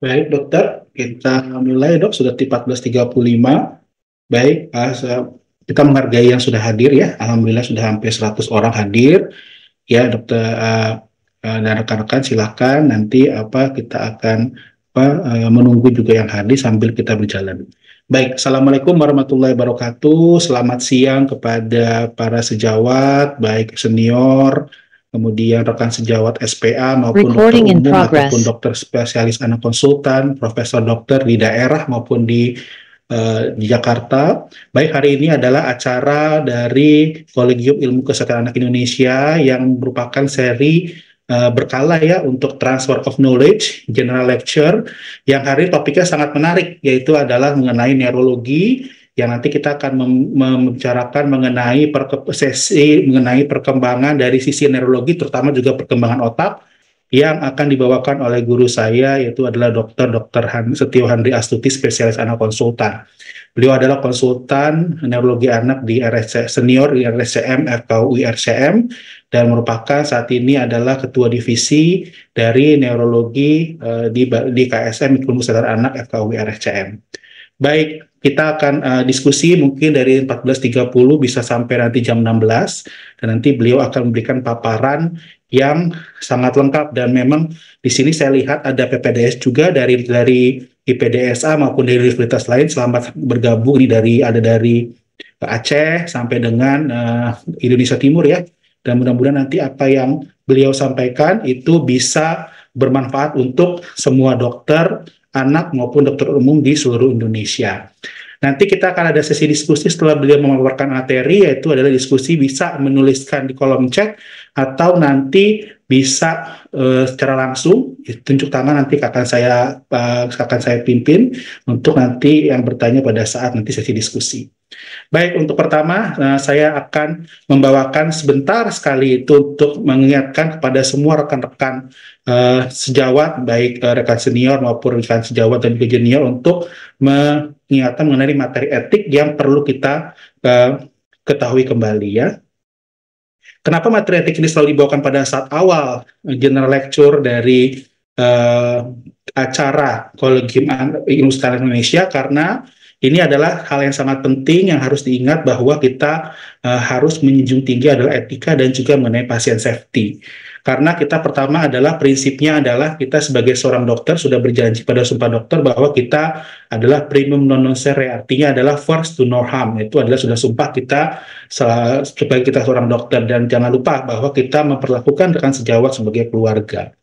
Baik, dokter. Kita mulai, dok. Sudah di 14.35. Baik, kita menghargai yang sudah hadir ya. Alhamdulillah sudah hampir 100 orang hadir. Ya, dokter dan rekan-rekan silakan nanti kita akan menunggu juga yang hadir sambil kita berjalan. Baik, Assalamualaikum warahmatullahi wabarakatuh. Selamat siang kepada para sejawat, baik senior, kemudian rekan sejawat SPA maupun dokter umum ataupun dokter spesialis anak konsultan, profesor dokter di daerah maupun di Jakarta. Baik, hari ini adalah acara dari Kolegium Ilmu Kesehatan Anak Indonesia yang merupakan seri berkala ya untuk Transfer of Knowledge General Lecture, yang hari topiknya sangat menarik, yaitu adalah mengenai neurologi, yang nanti kita akan membicarakan mengenai mengenai perkembangan dari sisi neurologi, terutama juga perkembangan otak, yang akan dibawakan oleh guru saya, yaitu adalah Dr. Setio Handri Astuti, spesialis anak konsultan. Beliau adalah konsultan neurologi anak di RSC, senior di RSCM, FKUI RCM, dan merupakan saat ini adalah ketua divisi dari neurologi di KSM, Ilmu Kesehatan Anak FKUI RSCM. Baik, kita akan diskusi mungkin dari 14.30 bisa sampai nanti jam 16, dan nanti beliau akan memberikan paparan yang sangat lengkap. Dan memang di sini saya lihat ada PPDS juga dari IPDSA maupun dari universitas lain. Selamat bergabung, ini ada dari Aceh sampai dengan Indonesia Timur ya. Dan mudah-mudahan nanti apa yang beliau sampaikan itu bisa bermanfaat untuk semua dokter anak maupun dokter umum di seluruh Indonesia. Nanti kita akan ada sesi diskusi setelah beliau memaparkan materi, yaitu adalah diskusi bisa menuliskan di kolom chat atau nanti bisa secara langsung tunjuk tangan, nanti akan saya pimpin untuk nanti yang bertanya pada saat nanti sesi diskusi. Baik, untuk pertama saya akan membawakan sebentar sekali itu untuk mengingatkan kepada semua rekan-rekan sejawat, baik rekan senior maupun rekan sejawat dan juga junior, untuk mengingatkan mengenai materi etik yang perlu kita ketahui kembali ya. Kenapa materi etik ini selalu dibawakan pada saat awal general lecture dari acara Kolegium Ilmu Kesehatan Indonesia? Karena ini adalah hal yang sangat penting yang harus diingat, bahwa kita harus menjunjung tinggi adalah etika dan juga mengenai pasien safety. Karena kita pertama adalah prinsipnya adalah kita sebagai seorang dokter sudah berjanji pada Sumpah Dokter bahwa kita adalah primum non nocere, artinya adalah first to no harm. Itu adalah sudah sumpah kita sebagai kita seorang dokter, dan jangan lupa bahwa kita memperlakukan rekan sejawat sebagai keluarga.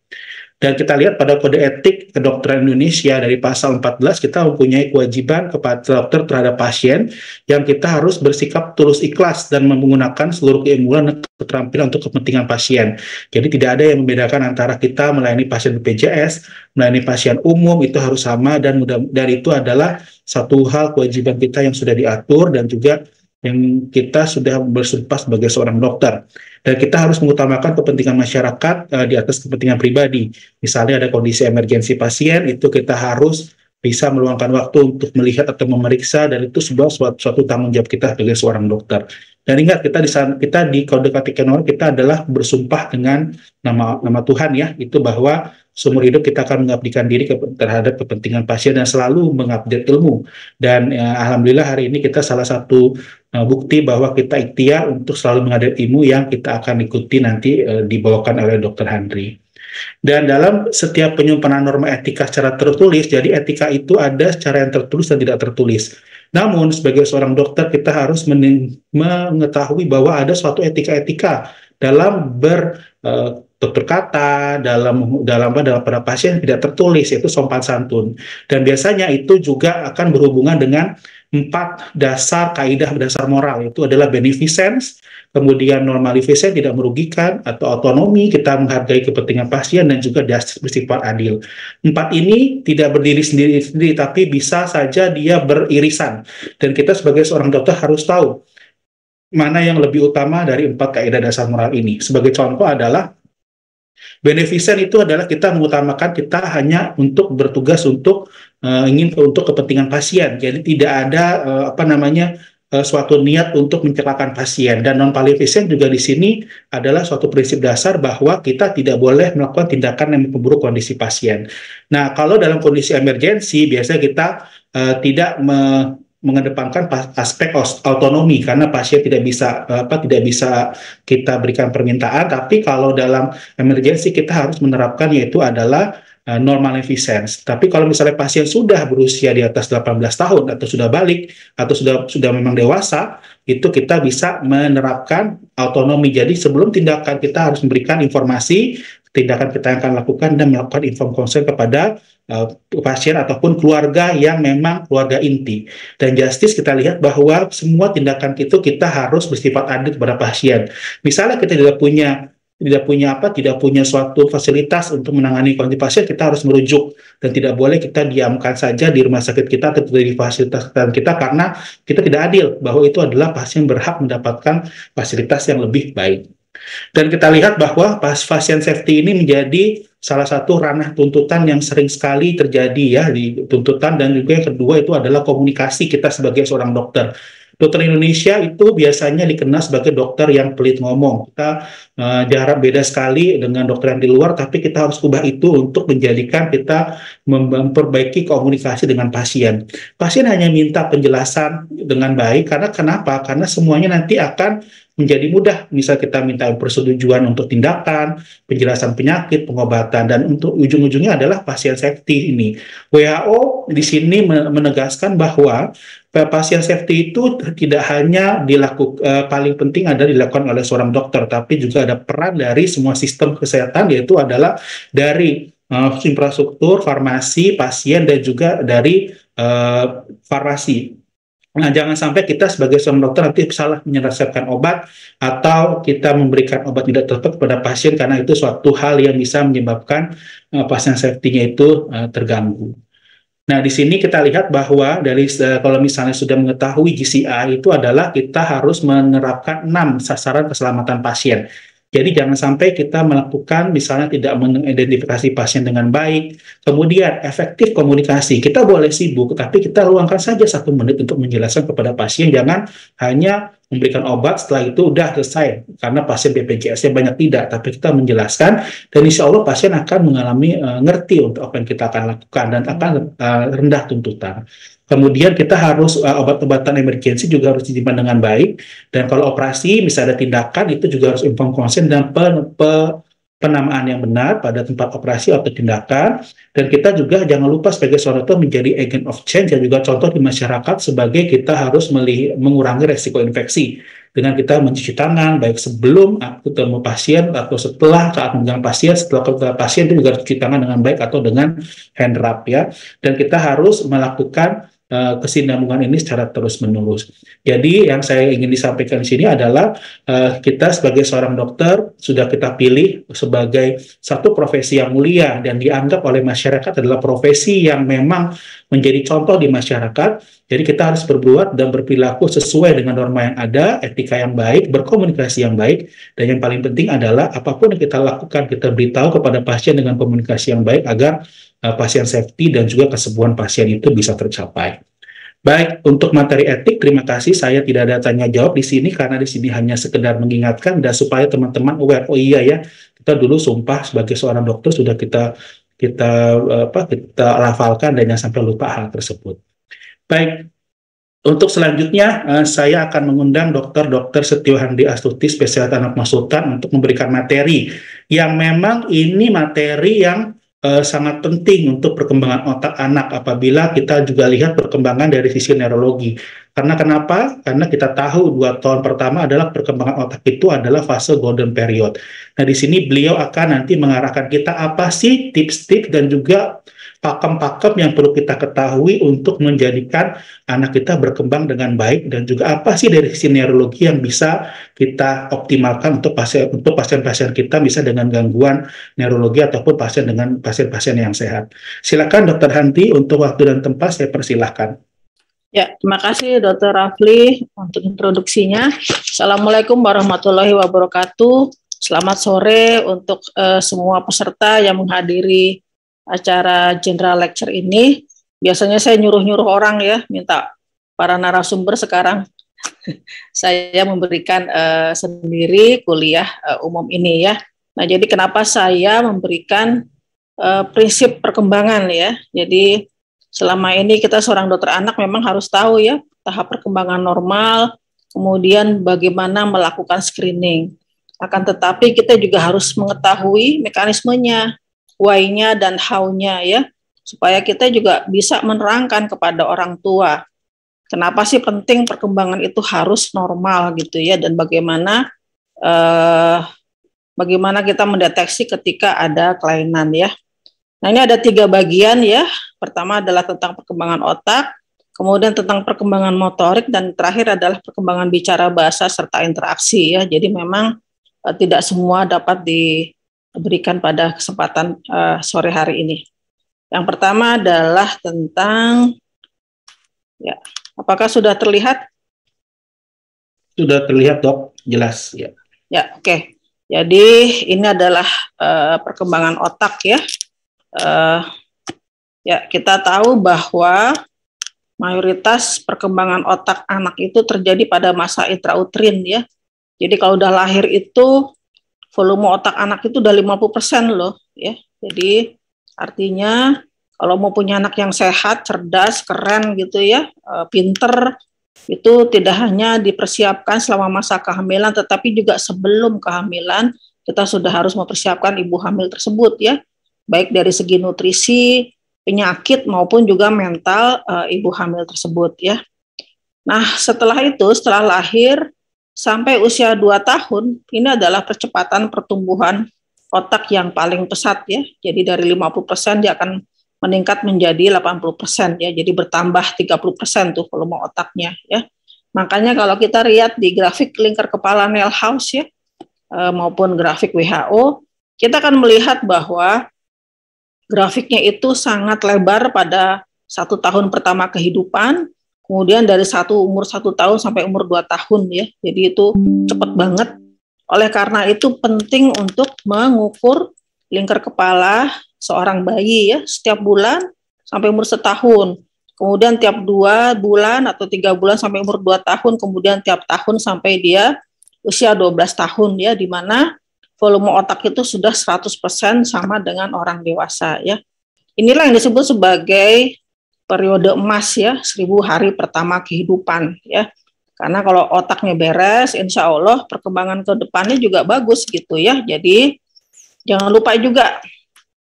Dan kita lihat pada kode etik kedokteran Indonesia dari pasal 14, kita mempunyai kewajiban kepada dokter terhadap pasien yang kita harus bersikap tulus ikhlas dan menggunakan seluruh keilmuan dan keterampilan untuk kepentingan pasien. Jadi tidak ada yang membedakan antara kita melayani pasien BPJS, melayani pasien umum, itu harus sama, dan itu adalah satu hal kewajiban kita yang sudah diatur dan juga yang kita sudah bersumpah sebagai seorang dokter. Dan kita harus mengutamakan kepentingan masyarakat di atas kepentingan pribadi. Misalnya ada kondisi emergensi pasien, itu kita harus bisa meluangkan waktu untuk melihat atau memeriksa, dan itu sebuah suatu tanggung jawab kita sebagai seorang dokter. Dan ingat, kita di kode etik kita adalah bersumpah dengan nama Tuhan ya, itu bahwa seumur hidup kita akan mengabdikan diri terhadap kepentingan pasien dan selalu mengupdate ilmu. Dan alhamdulillah hari ini kita salah satu bukti bahwa kita ikhtiar untuk selalu mengupdate ilmu yang kita akan ikuti nanti dibawakan oleh Dr. Handri. Dan dalam setiap penyimpanan norma etika secara tertulis, jadi etika itu ada secara yang tertulis dan tidak tertulis. Namun sebagai seorang dokter kita harus mengetahui bahwa ada suatu etika-etika dalam tutur kata, dalam pada pasien tidak tertulis, yaitu sopan santun. Dan biasanya itu juga akan berhubungan dengan 4 dasar kaidah dasar moral, itu adalah beneficence, kemudian normalificence, tidak merugikan, atau autonomi, kita menghargai kepentingan pasien, dan juga justice, bersifat adil. 4 ini tidak berdiri sendiri-sendiri, tapi bisa saja dia beririsan. Dan kita sebagai seorang dokter harus tahu mana yang lebih utama dari 4 kaidah dasar moral ini. Sebagai contoh adalah beneficent itu adalah kita mengutamakan kita hanya untuk bertugas untuk untuk kepentingan pasien. Jadi tidak ada suatu niat untuk mencelakakan pasien. Dan non maleficent juga di sini adalah suatu prinsip dasar bahwa kita tidak boleh melakukan tindakan yang memperburuk kondisi pasien. Nah, kalau dalam kondisi emergensi biasanya kita tidak mengedepankan aspek autonomi karena pasien tidak bisa kita berikan permintaan, tapi kalau dalam emergensi kita harus menerapkan yaitu adalah non-maleficence. Tapi kalau misalnya pasien sudah berusia di atas 18 tahun atau sudah balik atau sudah memang dewasa, itu kita bisa menerapkan autonomi. Jadi sebelum tindakan kita harus memberikan informasi tindakan kita yang akan lakukan dan melakukan informed consent kepada pasien ataupun keluarga yang memang keluarga inti. Dan justice kita lihat bahwa semua tindakan itu kita harus bersifat adil kepada pasien. Misalnya kita tidak punya suatu fasilitas untuk menangani kondisi pasien, kita harus merujuk dan tidak boleh kita diamkan saja di rumah sakit kita atau di fasilitas kita karena kita tidak adil bahwa itu adalah pasien berhak mendapatkan fasilitas yang lebih baik. Dan kita lihat bahwa pasien safety ini menjadi salah satu ranah tuntutan yang sering sekali terjadi ya di tuntutan, dan juga yang kedua itu adalah komunikasi kita sebagai seorang dokter. Dokter Indonesia itu biasanya dikenal sebagai dokter yang pelit ngomong. Kita jarak beda sekali dengan dokter yang di luar, tapi kita harus ubah itu untuk menjadikan kita memperbaiki komunikasi dengan pasien. Pasien hanya minta penjelasan dengan baik, karena kenapa? Karena semuanya nanti akan menjadi mudah. Misal kita minta persetujuan untuk tindakan, penjelasan penyakit, pengobatan, dan untuk ujung-ujungnya adalah pasien safety ini. WHO di sini menegaskan bahwa pasien safety itu tidak hanya paling penting adalah dilakukan oleh seorang dokter, tapi juga ada peran dari semua sistem kesehatan, yaitu adalah dari infrastruktur, farmasi, pasien, dan juga dari farmasi. Nah, jangan sampai kita sebagai seorang dokter nanti salah menyelesaikan obat atau kita memberikan obat tidak tepat kepada pasien, karena itu suatu hal yang bisa menyebabkan pasien safety-nya itu terganggu. Nah, di sini kita lihat bahwa kalau misalnya sudah mengetahui GCI itu adalah kita harus menerapkan 6 sasaran keselamatan pasien. Jadi jangan sampai kita melakukan misalnya tidak mengidentifikasi pasien dengan baik, kemudian efektif komunikasi. Kita boleh sibuk, tapi kita luangkan saja 1 menit untuk menjelaskan kepada pasien, jangan hanya memberikan obat setelah itu udah selesai, karena pasien BPJS-nya banyak tidak, tapi kita menjelaskan, dan insya Allah pasien akan mengalami ngerti untuk apa yang kita akan lakukan, dan akan rendah tuntutan. Kemudian kita harus obat-obatan emergensi juga harus disimpan dengan baik, dan kalau operasi misalnya ada tindakan itu juga harus informed consent dan penamaan yang benar pada tempat operasi atau tindakan. Dan kita juga jangan lupa sebagai seorang dokter menjadi agent of change, dan juga contoh di masyarakat sebagai kita harus mengurangi resiko infeksi dengan kita mencuci tangan baik sebelum ketemu pasien atau setelah saat memegang pasien. Setelah ketemu pasien itu juga harus cuci tangan dengan baik atau dengan hand rub ya. Dan kita harus melakukan kesinambungan ini secara terus-menerus. Jadi yang saya ingin disampaikan di sini adalah kita sebagai seorang dokter sudah kita pilih sebagai satu profesi yang mulia dan dianggap oleh masyarakat adalah profesi yang memang menjadi contoh di masyarakat. Jadi kita harus berbuat dan berperilaku sesuai dengan norma yang ada, etika yang baik, berkomunikasi yang baik, dan yang paling penting adalah apapun yang kita lakukan, kita beritahu kepada pasien dengan komunikasi yang baik agar pasien safety dan juga kesembuhan pasien itu bisa tercapai. Baik, untuk materi etik, terima kasih. Saya tidak ada tanya jawab di sini karena di sini hanya sekedar mengingatkan dan supaya teman-teman aware. Oh iya ya, kita dulu sumpah sebagai seorang dokter sudah kita lafalkan dan jangan sampai lupa hal tersebut. Baik, untuk selanjutnya saya akan mengundang Dr. Setio Handi Astuti, spesialis anak konsultan, untuk memberikan materi yang memang ini materi yang sangat penting untuk perkembangan otak anak apabila kita juga lihat perkembangan dari sisi neurologi. Karena kenapa? Karena kita tahu 2 tahun pertama adalah perkembangan otak itu adalah fase golden period. Nah, di sini beliau akan nanti mengarahkan kita apa sih tips-tips dan juga pakem-pakem yang perlu kita ketahui untuk menjadikan anak kita berkembang dengan baik, dan juga apa sih dari sisi neurologi yang bisa kita optimalkan untuk pasien-pasien kita bisa dengan gangguan neurologi ataupun pasien-pasien yang sehat. Silakan Dokter Hanti, untuk waktu dan tempat saya persilahkan. Ya, terima kasih Dr. Rafli untuk introduksinya. Assalamualaikum warahmatullahi wabarakatuh. Selamat sore untuk semua peserta yang menghadiri acara general lecture ini. Biasanya saya nyuruh-nyuruh orang ya, minta para narasumber. Sekarang saya memberikan sendiri kuliah umum ini ya. Nah, jadi kenapa saya memberikan prinsip perkembangan ya. Jadi selama ini kita seorang dokter anak memang harus tahu ya tahap perkembangan normal, kemudian bagaimana melakukan screening. Akan tetapi kita juga harus mengetahui mekanismenya, why-nya dan how-nya ya, supaya kita juga bisa menerangkan kepada orang tua kenapa sih penting perkembangan itu harus normal gitu ya, dan bagaimana kita mendeteksi ketika ada kelainan ya. Nah, ini ada 3 bagian ya. Pertama adalah tentang perkembangan otak, kemudian tentang perkembangan motorik, dan terakhir adalah perkembangan bicara, bahasa, serta interaksi ya. Jadi memang tidak semua dapat diberikan pada kesempatan sore hari ini. Yang pertama adalah tentang, ya, apakah sudah terlihat? Sudah terlihat Dok, jelas ya. Ya, oke. Jadi ini adalah perkembangan otak ya. Ya, kita tahu bahwa mayoritas perkembangan otak anak itu terjadi pada masa intrauterin ya. Jadi kalau udah lahir itu volume otak anak itu udah 50% loh ya. Jadi artinya kalau mau punya anak yang sehat, cerdas, keren gitu ya, pinter, itu tidak hanya dipersiapkan selama masa kehamilan, tetapi juga sebelum kehamilan kita sudah harus mempersiapkan ibu hamil tersebut ya. Baik dari segi nutrisi, penyakit maupun juga mental ibu hamil tersebut ya. Nah, setelah itu, setelah lahir sampai usia 2 tahun, ini adalah percepatan pertumbuhan otak yang paling pesat ya. Jadi dari 50% dia akan meningkat menjadi 80% ya. Jadi bertambah 30% tuh volume otaknya ya. Makanya kalau kita lihat di grafik lingkar kepala Nelhaus ya, maupun grafik WHO, kita akan melihat bahwa grafiknya itu sangat lebar pada 1 tahun pertama kehidupan, kemudian dari umur 1 tahun sampai umur 2 tahun ya. Jadi itu cepat banget. Oleh karena itu penting untuk mengukur lingkar kepala seorang bayi ya setiap bulan sampai umur 1 tahun. Kemudian tiap 2 bulan atau 3 bulan sampai umur 2 tahun, kemudian tiap tahun sampai dia usia 12 tahun ya, di mana volume otak itu sudah 100% sama dengan orang dewasa ya. Inilah yang disebut sebagai periode emas ya, 1000 hari pertama kehidupan ya. Karena kalau otaknya beres, insya Allah perkembangan ke depannya juga bagus gitu ya. Jadi jangan lupa juga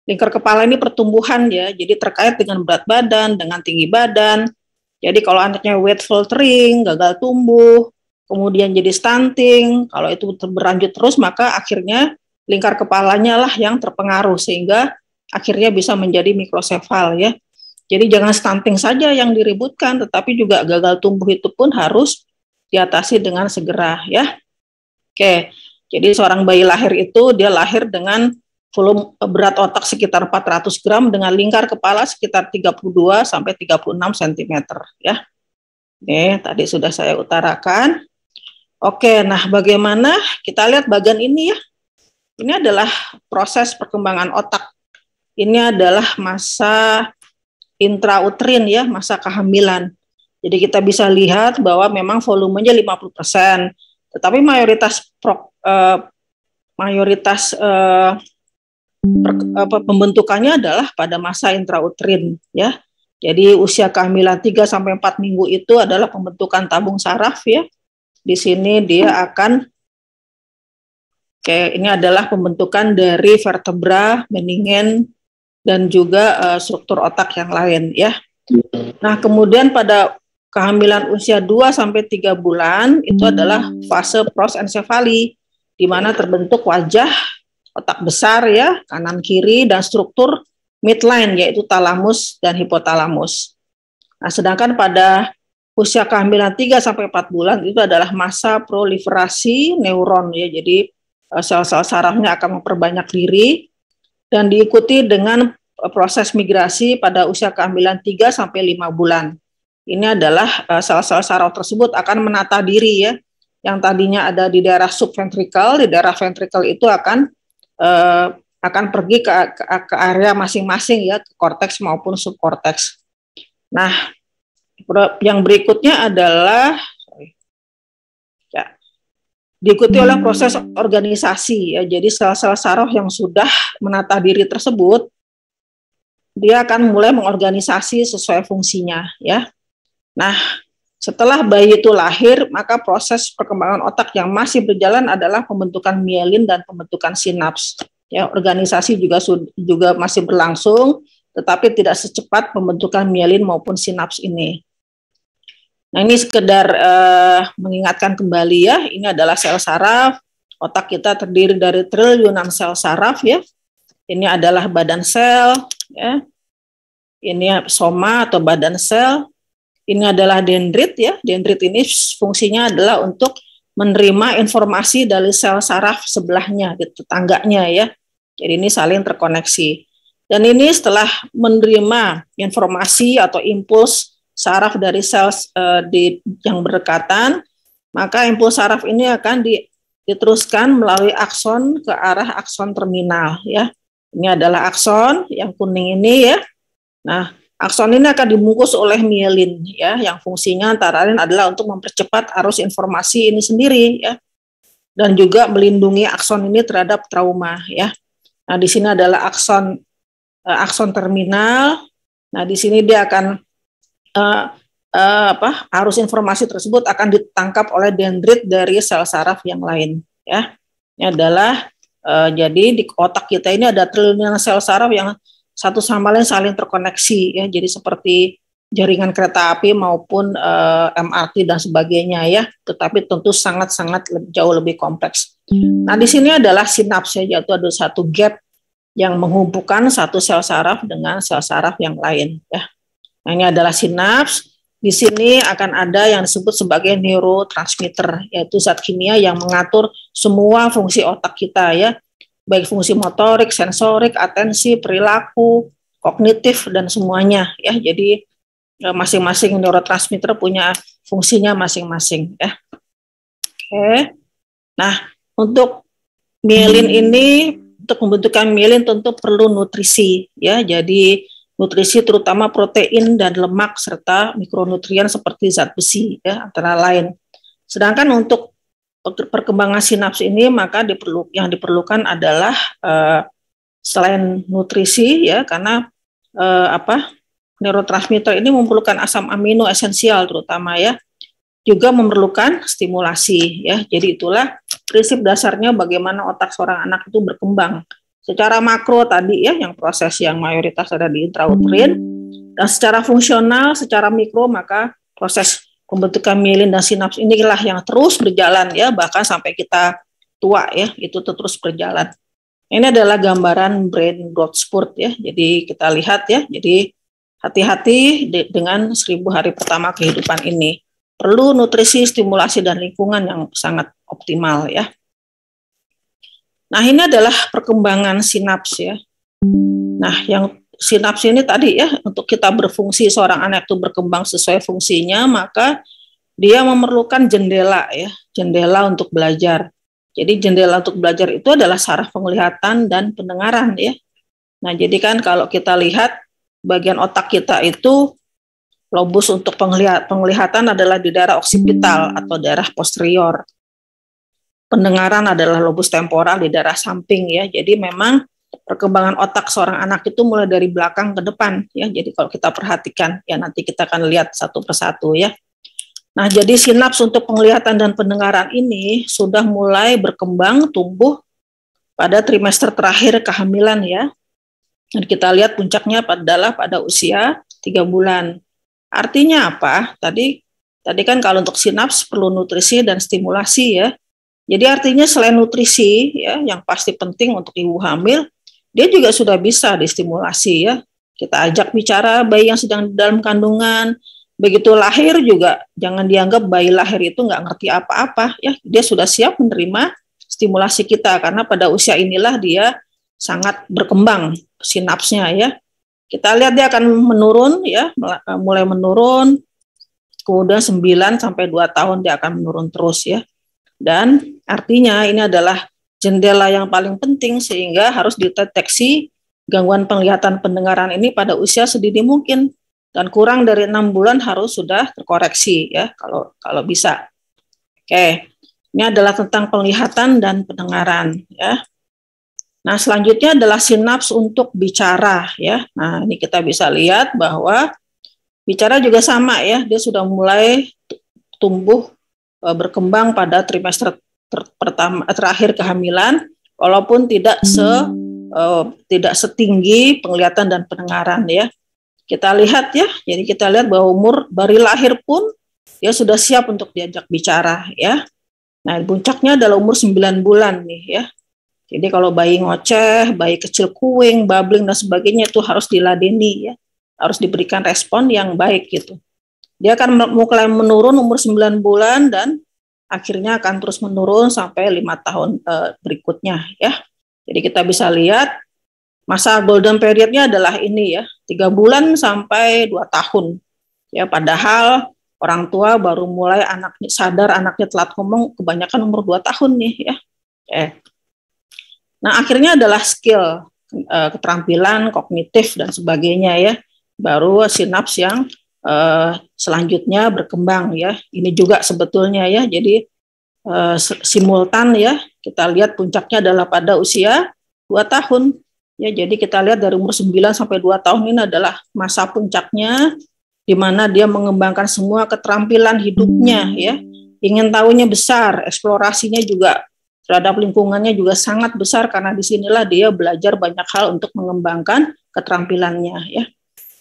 lingkar kepala ini pertumbuhan ya, jadi terkait dengan berat badan, dengan tinggi badan. Jadi kalau anaknya weight faltering, gagal tumbuh, kemudian jadi stunting, kalau itu berlanjut terus maka akhirnya lingkar kepalanya lah yang terpengaruh sehingga akhirnya bisa menjadi mikrosefal ya. Jadi jangan stunting saja yang diributkan, tetapi juga gagal tumbuh itu pun harus diatasi dengan segera ya. Oke, jadi seorang bayi lahir itu dia lahir dengan volume berat otak sekitar 400 gram dengan lingkar kepala sekitar 32 sampai 36 cm ya. Ini tadi sudah saya utarakan. Oke, nah bagaimana kita lihat bagian ini ya. Ini adalah proses perkembangan otak. Ini adalah masa intrauterin ya, masa kehamilan. Jadi kita bisa lihat bahwa memang volumenya 50%, tetapi pembentukannya adalah pada masa intrauterin ya. Jadi usia kehamilan 3 sampai 4 minggu itu adalah pembentukan tabung saraf ya. Di sini dia akan ini adalah pembentukan dari vertebra, meningen, dan juga struktur otak yang lain ya. Nah, kemudian pada kehamilan usia 2 sampai 3 bulan itu adalah fase prosencefali, di mana terbentuk wajah otak besar ya, kanan kiri, dan struktur midline yaitu talamus dan hipotalamus. Nah, sedangkan pada usia kehamilan 3 sampai 4 bulan itu adalah masa proliferasi neuron ya. Jadi sel-sel sarafnya akan memperbanyak diri dan diikuti dengan proses migrasi pada usia kehamilan 3 sampai 5 bulan. Ini adalah sel-sel saraf tersebut akan menata diri ya. Yang tadinya ada di daerah subventrikel, di daerah ventrikel itu akan pergi ke area masing-masing ya, ke korteks maupun subkorteks. Nah, yang berikutnya adalah diikuti oleh proses organisasi ya. Jadi sel-sel saraf yang sudah menata diri tersebut dia akan mulai mengorganisasi sesuai fungsinya ya. Nah, setelah bayi itu lahir, maka proses perkembangan otak yang masih berjalan adalah pembentukan mielin dan pembentukan sinaps. Ya, organisasi juga masih berlangsung, tetapi tidak secepat pembentukan mielin maupun sinaps ini. Nah, ini sekedar mengingatkan kembali ya, ini adalah sel saraf. Otak kita terdiri dari triliunan sel saraf ya. Ini adalah badan sel, ya. Ini soma atau badan sel. Ini adalah dendrit ya. Dendrit ini fungsinya adalah untuk menerima informasi dari sel saraf sebelahnya, tetangganya ya. Jadi ini saling terkoneksi. Dan ini setelah menerima informasi atau impuls saraf dari sel yang berdekatan, maka impuls saraf ini akan diteruskan melalui akson ke arah akson terminal ya. Ini adalah akson yang kuning ini ya. Nah, akson ini akan dibungkus oleh mielin ya, yang fungsinya antara lain adalah untuk mempercepat arus informasi ini sendiri ya, dan juga melindungi akson ini terhadap trauma ya. Nah, di sini adalah akson terminal. Nah, di sini dia akan arus informasi tersebut akan ditangkap oleh dendrit dari sel saraf yang lain ya. Ini adalah jadi di otak kita ini ada triliunan sel saraf yang satu sama lain saling terkoneksi ya. Jadi seperti jaringan kereta api maupun MRT dan sebagainya ya. Tetapi tentu sangat-sangat jauh lebih kompleks. Nah, di sini adalah sinaps ya, yaitu ada satu gap yang menghubungkan satu sel saraf dengan sel saraf yang lain ya. Nah, ini adalah sinaps. Di sini akan ada yang disebut sebagai neurotransmitter, yaitu zat kimia yang mengatur semua fungsi otak kita ya, baik fungsi motorik, sensorik, atensi, perilaku, kognitif, dan semuanya ya. Jadi masing-masing neurotransmitter punya fungsinya masing-masing ya. Oke. Nah, untuk mielin ini, untuk pembentukan mielin tentu perlu nutrisi ya. Jadi nutrisi terutama protein dan lemak serta mikronutrien seperti zat besi ya, antara lain. Sedangkan untuk perkembangan sinaps ini maka yang diperlukan adalah selain nutrisi ya, karena neurotransmitter ini memerlukan asam amino esensial terutama ya, juga memerlukan stimulasi ya. Jadi itulah prinsip dasarnya bagaimana otak seorang anak itu berkembang. Secara makro tadi ya, yang proses yang mayoritas ada di intrauterin, dan secara fungsional, secara mikro maka proses pembentukan mielin dan sinaps inilah yang terus berjalan ya, bahkan sampai kita tua ya, itu terus berjalan. Ini adalah gambaran brain growth spurt ya, jadi kita lihat ya, jadi hati-hati dengan 1000 hari pertama kehidupan ini. Perlu nutrisi, stimulasi, dan lingkungan yang sangat optimal ya. Nah, ini adalah perkembangan sinaps ya. Nah, yang sinaps ini tadi ya, untuk kita berfungsi, seorang anak itu berkembang sesuai fungsinya, maka dia memerlukan jendela ya, jendela untuk belajar. Jadi jendela untuk belajar itu adalah saraf penglihatan dan pendengaran ya. Nah, jadi kan kalau kita lihat bagian otak kita itu, lobus untuk penglihatan adalah di daerah oksipital atau daerah posterior. Pendengaran adalah lobus temporal di daerah samping ya. Jadi memang perkembangan otak seorang anak itu mulai dari belakang ke depan ya. Jadi kalau kita perhatikan ya, nanti kita akan lihat satu persatu ya. Nah, jadi sinaps untuk penglihatan dan pendengaran ini sudah mulai berkembang tumbuh pada trimester terakhir kehamilan ya. Dan kita lihat puncaknya adalah pada usia 3 bulan. Artinya apa? Tadi kan kalau untuk sinaps perlu nutrisi dan stimulasi ya. Jadi artinya selain nutrisi ya yang pasti penting untuk ibu hamil, dia juga sudah bisa distimulasi ya. Kita ajak bicara bayi yang sedang dalam kandungan. Begitu lahir juga jangan dianggap bayi lahir itu nggak ngerti apa-apa ya. Dia sudah siap menerima stimulasi kita karena pada usia inilah dia sangat berkembang sinapsnya ya. Kita lihat dia akan menurun ya, mulai menurun. Kemudian 9 sampai 2 tahun dia akan menurun terus ya. Dan artinya ini adalah jendela yang paling penting sehingga harus dideteksi gangguan penglihatan pendengaran ini pada usia sedini mungkin dan kurang dari 6 bulan harus sudah terkoreksi ya kalau bisa. Oke. Ini adalah tentang penglihatan dan pendengaran ya. Nah, selanjutnya adalah sinaps untuk bicara ya. Nah, ini kita bisa lihat bahwa bicara juga sama ya, dia sudah mulai tumbuh berkembang pada trimester terakhir kehamilan, walaupun tidak setinggi penglihatan dan pendengaran ya. Kita lihat ya, jadi kita lihat bahwa umur bayi lahir pun dia sudah siap untuk diajak bicara ya. Nah, puncaknya adalah umur 9 bulan nih ya. Jadi kalau bayi ngoceh, bayi kecil kuing, babbling dan sebagainya itu harus diladeni ya. Harus diberikan respon yang baik gitu. Dia akan mulai menurun umur 9 bulan dan akhirnya akan terus menurun sampai 5 tahun berikutnya ya. Jadi kita bisa lihat masa golden periodnya adalah ini ya, 3 bulan sampai 2 tahun. Ya, padahal orang tua baru mulai anaknya sadar anaknya telat ngomong kebanyakan umur 2 tahun nih ya. Nah, akhirnya adalah skill, keterampilan kognitif dan sebagainya ya. Baru sinaps yang selanjutnya berkembang ya. Ini juga sebetulnya ya. Jadi simultan ya. Kita lihat puncaknya adalah pada usia 2 tahun. Ya, jadi kita lihat dari umur 9 sampai 2 tahun ini adalah masa puncaknya di mana dia mengembangkan semua keterampilan hidupnya ya. Ingin tahunya besar, eksplorasinya juga terhadap lingkungannya juga sangat besar karena disinilah dia belajar banyak hal untuk mengembangkan keterampilannya ya.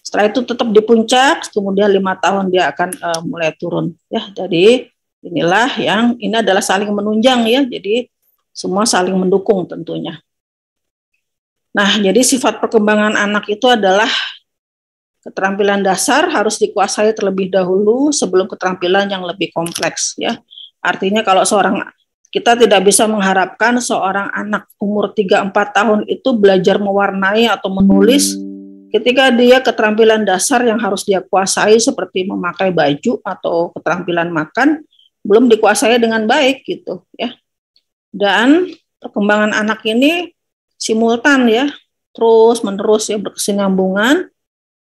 Setelah itu tetap di puncak, kemudian 5 tahun dia akan mulai turun ya. Jadi inilah ini adalah saling menunjang ya. Jadi semua saling mendukung tentunya. Nah, jadi sifat perkembangan anak itu adalah keterampilan dasar harus dikuasai terlebih dahulu sebelum keterampilan yang lebih kompleks ya. Artinya kalau kita tidak bisa mengharapkan seorang anak umur 3-4 tahun itu belajar mewarnai atau menulis ketika dia keterampilan dasar yang harus dia kuasai seperti memakai baju atau keterampilan makan belum dikuasai dengan baik gitu ya. Dan perkembangan anak ini simultan ya, terus menerus ya, berkesinambungan.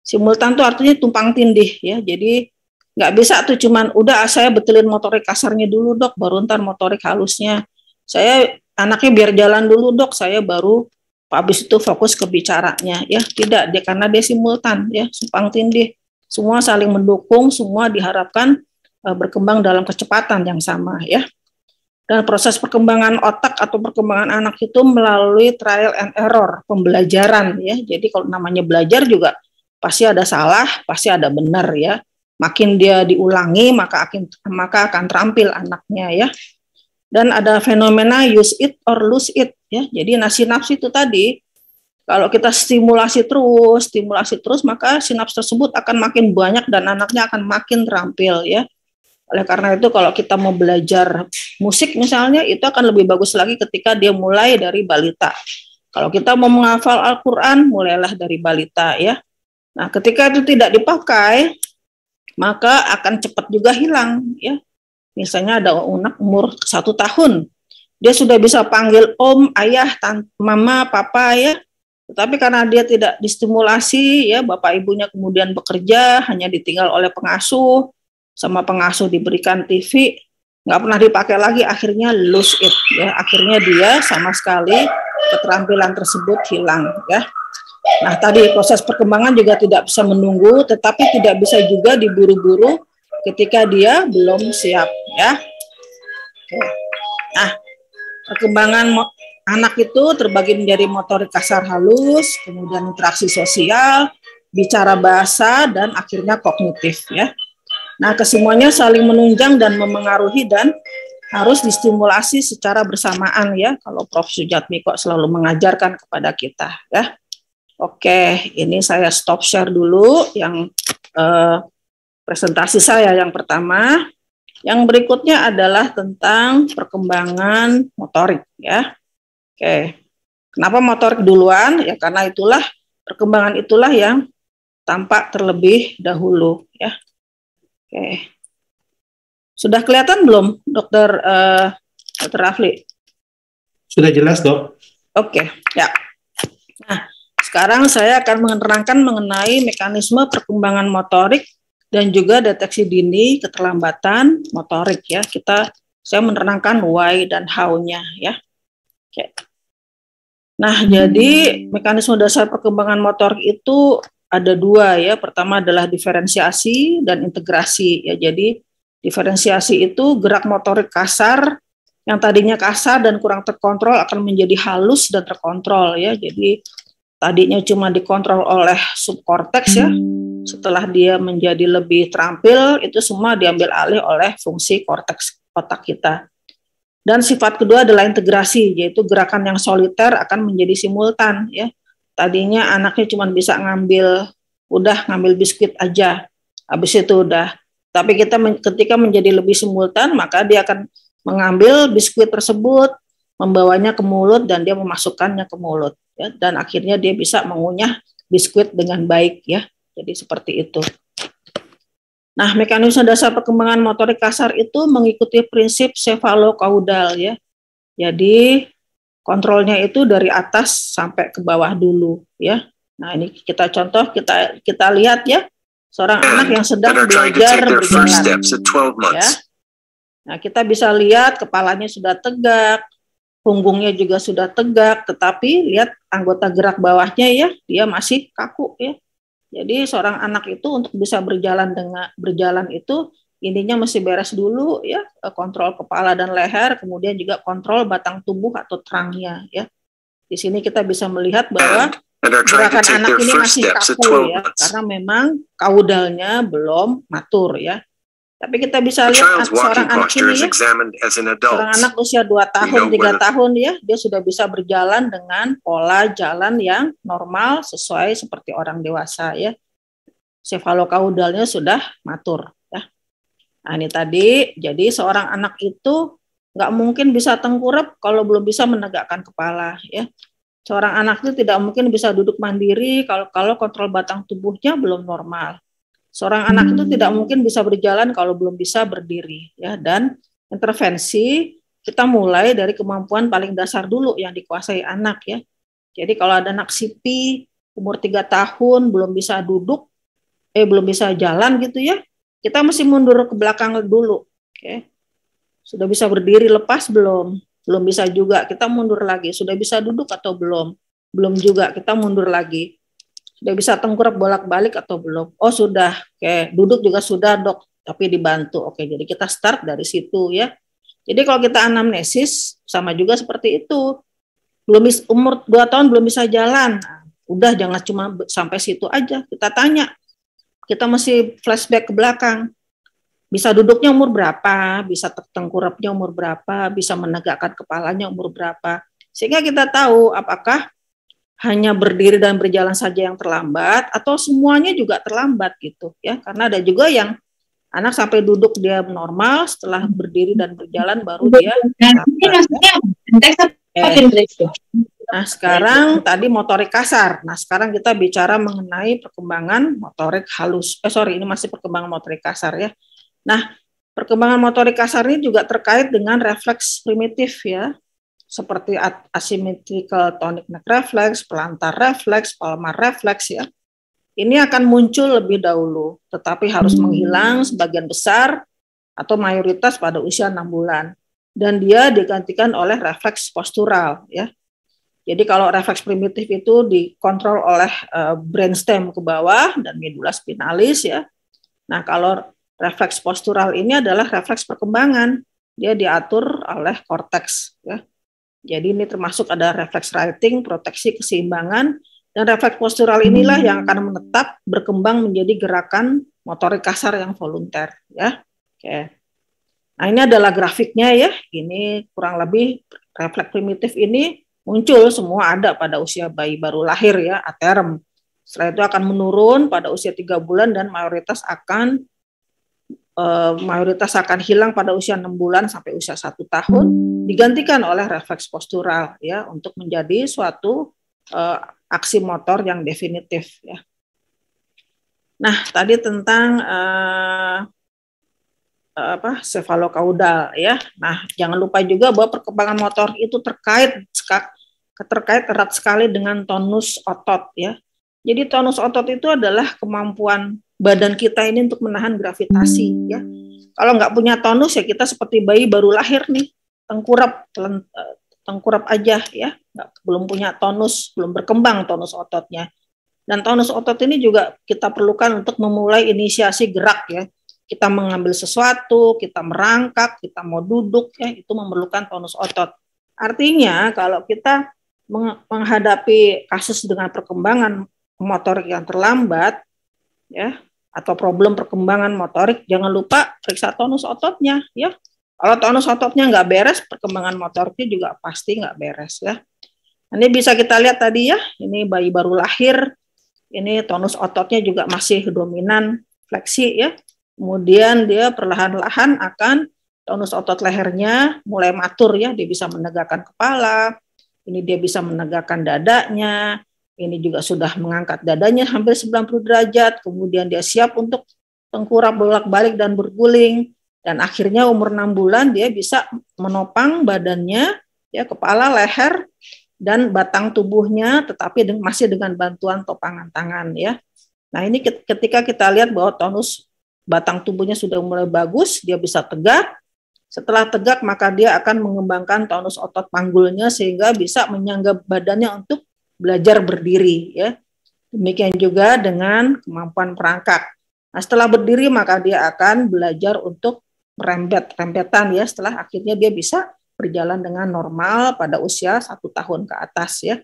Simultan itu artinya tumpang tindih ya. Jadi nggak bisa tuh cuman udah saya betulin motorik kasarnya dulu dok, baru ntar motorik halusnya. Saya anaknya biar jalan dulu dok, saya baru habis itu fokus ke bicaranya ya. Tidak, karena dia simultan ya, tumpang tindih. Semua saling mendukung, semua diharapkan berkembang dalam kecepatan yang sama ya. Dan proses perkembangan otak atau perkembangan anak itu melalui trial and error, pembelajaran ya. Jadi kalau namanya belajar juga pasti ada salah, pasti ada benar ya. Makin dia diulangi maka akan terampil anaknya ya. Dan ada fenomena use it or lose it ya. Jadi sinaps itu tadi kalau kita stimulasi terus maka sinaps tersebut akan makin banyak dan anaknya akan makin terampil ya. Oleh karena itu kalau kita mau belajar musik misalnya itu akan lebih bagus lagi ketika dia mulai dari balita. Kalau kita mau menghafal Al-Qur'an mulailah dari balita ya. Nah, ketika itu tidak dipakai maka akan cepat juga hilang ya. Misalnya ada anak umur 1 tahun, dia sudah bisa panggil om, ayah, tante, mama, papa ya. Tetapi karena dia tidak distimulasi ya, bapak ibunya kemudian bekerja, hanya ditinggal oleh pengasuh, sama pengasuh diberikan TV, nggak pernah dipakai lagi, akhirnya lose it ya. Akhirnya dia sama sekali keterampilan tersebut hilang ya. Nah, tadi proses perkembangan juga tidak bisa menunggu, tetapi tidak bisa juga diburu-buru ketika dia belum siap ya. Nah, perkembangan anak itu terbagi menjadi motorik kasar halus, kemudian interaksi sosial, bicara bahasa, dan akhirnya kognitif ya. Nah, kesemuanya saling menunjang dan memengaruhi dan harus distimulasi secara bersamaan ya. Kalau Prof. Sujatmi kok selalu mengajarkan kepada kita ya. Oke, ini saya stop share dulu yang presentasi saya yang pertama. Yang berikutnya adalah tentang perkembangan motorik ya. Oke, kenapa motorik duluan? Ya karena itulah perkembangan itulah yang tampak terlebih dahulu ya. Oke, sudah kelihatan belum, Dokter Rafli? Sudah jelas, Dok. Oke, ya. Nah, sekarang saya akan menerangkan mengenai mekanisme perkembangan motorik dan juga deteksi dini keterlambatan motorik ya. Saya menerangkan why dan how-nya ya. Oke. Nah, jadi mekanisme dasar perkembangan motorik itu ada dua ya. Pertama adalah diferensiasi dan integrasi ya. Jadi diferensiasi itu gerak motorik kasar yang tadinya kasar dan kurang terkontrol akan menjadi halus dan terkontrol ya. Jadi tadinya cuma dikontrol oleh subkorteks ya. Setelah dia menjadi lebih terampil, itu semua diambil alih oleh fungsi korteks otak kita. Dan sifat kedua adalah integrasi, yaitu gerakan yang soliter akan menjadi simultan ya. Tadinya anaknya cuma bisa ngambil biskuit aja, habis itu udah. Tapi ketika menjadi lebih simultan, maka dia akan mengambil biskuit tersebut, membawanya ke mulut dan dia memasukkannya ke mulut ya. Dan akhirnya dia bisa mengunyah biskuit dengan baik ya. Jadi seperti itu. Nah, mekanisme dasar perkembangan motorik kasar itu mengikuti prinsip sefalokaudal ya. Jadi kontrolnya itu dari atas sampai ke bawah dulu ya. Nah, ini kita lihat ya, seorang anak yang sedang belajar berjalan. Ya. Nah, kita bisa lihat kepalanya sudah tegak, punggungnya juga sudah tegak, tetapi lihat anggota gerak bawahnya ya, dia masih kaku ya. Jadi seorang anak itu untuk bisa berjalan itu intinya mesti beres dulu ya, kontrol kepala dan leher, kemudian juga kontrol batang tubuh atau trangnya ya. Di sini kita bisa melihat bahwa gerakan anak ini masih kaku ya, karena memang kaudalnya belum matur ya. Tapi kita bisa lihat seorang anak ini ya, seorang anak usia 2 tahun, 3 tahun ya, dia sudah bisa berjalan dengan pola jalan yang normal sesuai seperti orang dewasa ya. Sefalokaudalnya sudah matur ya. Nah ini tadi, jadi seorang anak itu nggak mungkin bisa tengkurap kalau belum bisa menegakkan kepala ya. Seorang anak itu tidak mungkin bisa duduk mandiri kalau kontrol batang tubuhnya belum normal. Seorang anak itu tidak mungkin bisa berjalan kalau belum bisa berdiri ya. Dan intervensi kita mulai dari kemampuan paling dasar dulu yang dikuasai anak ya. Jadi kalau ada anak sipi umur 3 tahun belum bisa duduk, belum bisa jalan gitu ya, kita mesti mundur ke belakang dulu. Oke. Sudah bisa berdiri lepas belum? Belum bisa juga, kita mundur lagi. Sudah bisa duduk atau belum? Belum juga, kita mundur lagi. Sudah bisa tengkurap bolak-balik atau belum? Oh sudah, oke. Duduk juga sudah dok, tapi dibantu. Oke, jadi kita start dari situ ya. Jadi kalau kita anamnesis, sama juga seperti itu. Umur 2 tahun belum bisa jalan. Nah, udah jangan cuma sampai situ aja. Kita tanya, kita mesti flashback ke belakang. Bisa duduknya umur berapa, bisa tengkurapnya umur berapa, bisa menegakkan kepalanya umur berapa. Sehingga kita tahu apakah hanya berdiri dan berjalan saja yang terlambat atau semuanya juga terlambat gitu ya. Karena ada juga yang anak sampai duduk dia normal, setelah berdiri dan berjalan baru dia Nah, sekarang tadi motorik kasar. Nah, sekarang kita bicara mengenai perkembangan motorik halus. Ini masih perkembangan motorik kasar ya. Nah, perkembangan motorik kasar ini juga terkait dengan refleks primitif ya. Seperti asymmetrical tonic neck reflex, plantar reflex, palmar reflex ya. Ini akan muncul lebih dahulu, tetapi harus menghilang sebagian besar atau mayoritas pada usia 6 bulan. Dan dia digantikan oleh refleks postural ya. Jadi kalau refleks primitif itu dikontrol oleh brainstem ke bawah dan medula spinalis ya. Nah, kalau refleks postural ini adalah refleks perkembangan. Dia diatur oleh korteks ya. Jadi ini termasuk ada refleks writing, proteksi keseimbangan, dan refleks postural inilah yang akan menetap berkembang menjadi gerakan motorik kasar yang volunter, ya. Oke. Nah, ini adalah grafiknya ya. Ini kurang lebih refleks primitif ini muncul semua ada pada usia bayi baru lahir ya, aterm. Setelah itu akan menurun pada usia 3 bulan dan mayoritas akan hilang pada usia 6 bulan sampai usia 1 tahun, digantikan oleh refleks postural ya untuk menjadi suatu aksi motor yang definitif ya. Nah, tadi tentang sefalokaudal ya. Nah, jangan lupa juga bahwa perkembangan motor itu terkait erat sekali dengan tonus otot ya. Jadi tonus otot itu adalah kemampuan badan kita ini untuk menahan gravitasi ya. Kalau nggak punya tonus ya kita seperti bayi baru lahir nih, tengkurap aja ya, belum punya tonus, belum berkembang tonus ototnya. Dan tonus otot ini juga kita perlukan untuk memulai inisiasi gerak ya. Kita mengambil sesuatu, kita merangkak, kita mau duduk ya, itu memerlukan tonus otot. Artinya kalau kita menghadapi kasus dengan perkembangan motorik yang terlambat ya, atau problem perkembangan motorik, jangan lupa periksa tonus ototnya ya. Kalau tonus ototnya nggak beres, perkembangan motoriknya juga pasti nggak beres ya. Ini bisa kita lihat tadi ya, ini bayi baru lahir, ini tonus ototnya juga masih dominan fleksi ya. Kemudian dia perlahan-lahan akan tonus otot lehernya mulai matur ya, dia bisa menegakkan kepala, ini dia bisa menegakkan dadanya, ini juga sudah mengangkat dadanya hampir 90 derajat, kemudian dia siap untuk tengkurap bolak-balik dan berguling, dan akhirnya umur 6 bulan dia bisa menopang badannya, ya kepala, leher, dan batang tubuhnya, tetapi masih dengan bantuan topangan tangan ya. Nah ini ketika kita lihat bahwa tonus batang tubuhnya sudah mulai bagus, dia bisa tegak. Setelah tegak maka dia akan mengembangkan tonus otot panggulnya sehingga bisa menyangga badannya untuk belajar berdiri ya. Demikian juga dengan kemampuan merangkak. Nah, setelah berdiri maka dia akan belajar untuk rembetan ya, setelah akhirnya dia bisa berjalan dengan normal pada usia 1 tahun ke atas ya.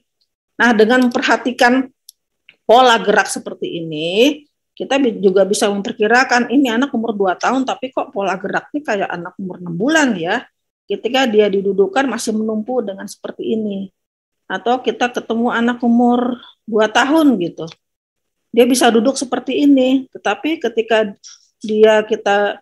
Nah, dengan memperhatikan pola gerak seperti ini, kita juga bisa memperkirakan ini anak umur 2 tahun tapi kok pola geraknya kayak anak umur 6 bulan ya. Ketika dia didudukkan masih menumpu dengan seperti ini. Atau kita ketemu anak umur 2 tahun gitu. Dia bisa duduk seperti ini, tetapi ketika kita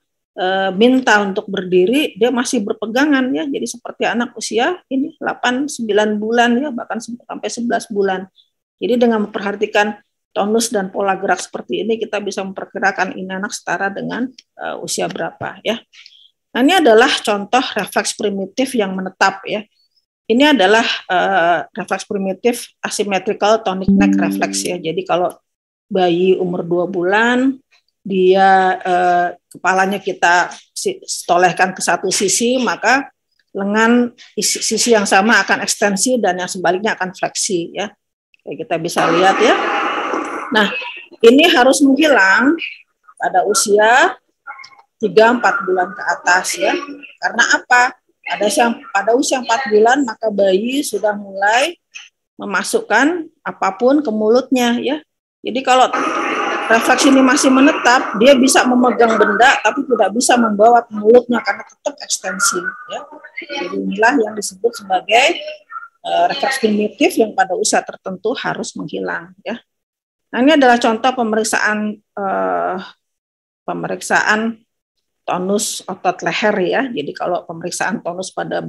minta untuk berdiri, dia masih berpegangan ya. Jadi seperti anak usia ini 8-9 bulan ya, bahkan sampai 11 bulan. Jadi dengan memperhatikan tonus dan pola gerak seperti ini, kita bisa memperkirakan ini anak setara dengan usia berapa ya. Nah, ini adalah contoh refleks primitif yang menetap ya. Ini adalah refleks primitif asymmetrical tonic neck reflex ya. Jadi kalau bayi umur 2 bulan, dia kepalanya kita tolehkan ke satu sisi, maka lengan sisi yang sama akan ekstensi dan yang sebaliknya akan fleksi ya. Kayak kita bisa lihat ya. Nah, ini harus menghilang pada usia 3-4 bulan ke atas ya. Karena apa? Pada usia 4 bulan maka bayi sudah mulai memasukkan apapun ke mulutnya ya. Jadi kalau refleks ini masih menetap, dia bisa memegang benda tapi tidak bisa membawa ke mulutnya karena tetap ekstensi ya. Jadi inilah yang disebut sebagai refleks primitif yang pada usia tertentu harus menghilang ya. Nah, ini adalah contoh pemeriksaan tonus otot leher ya. Jadi kalau pemeriksaan tonus pada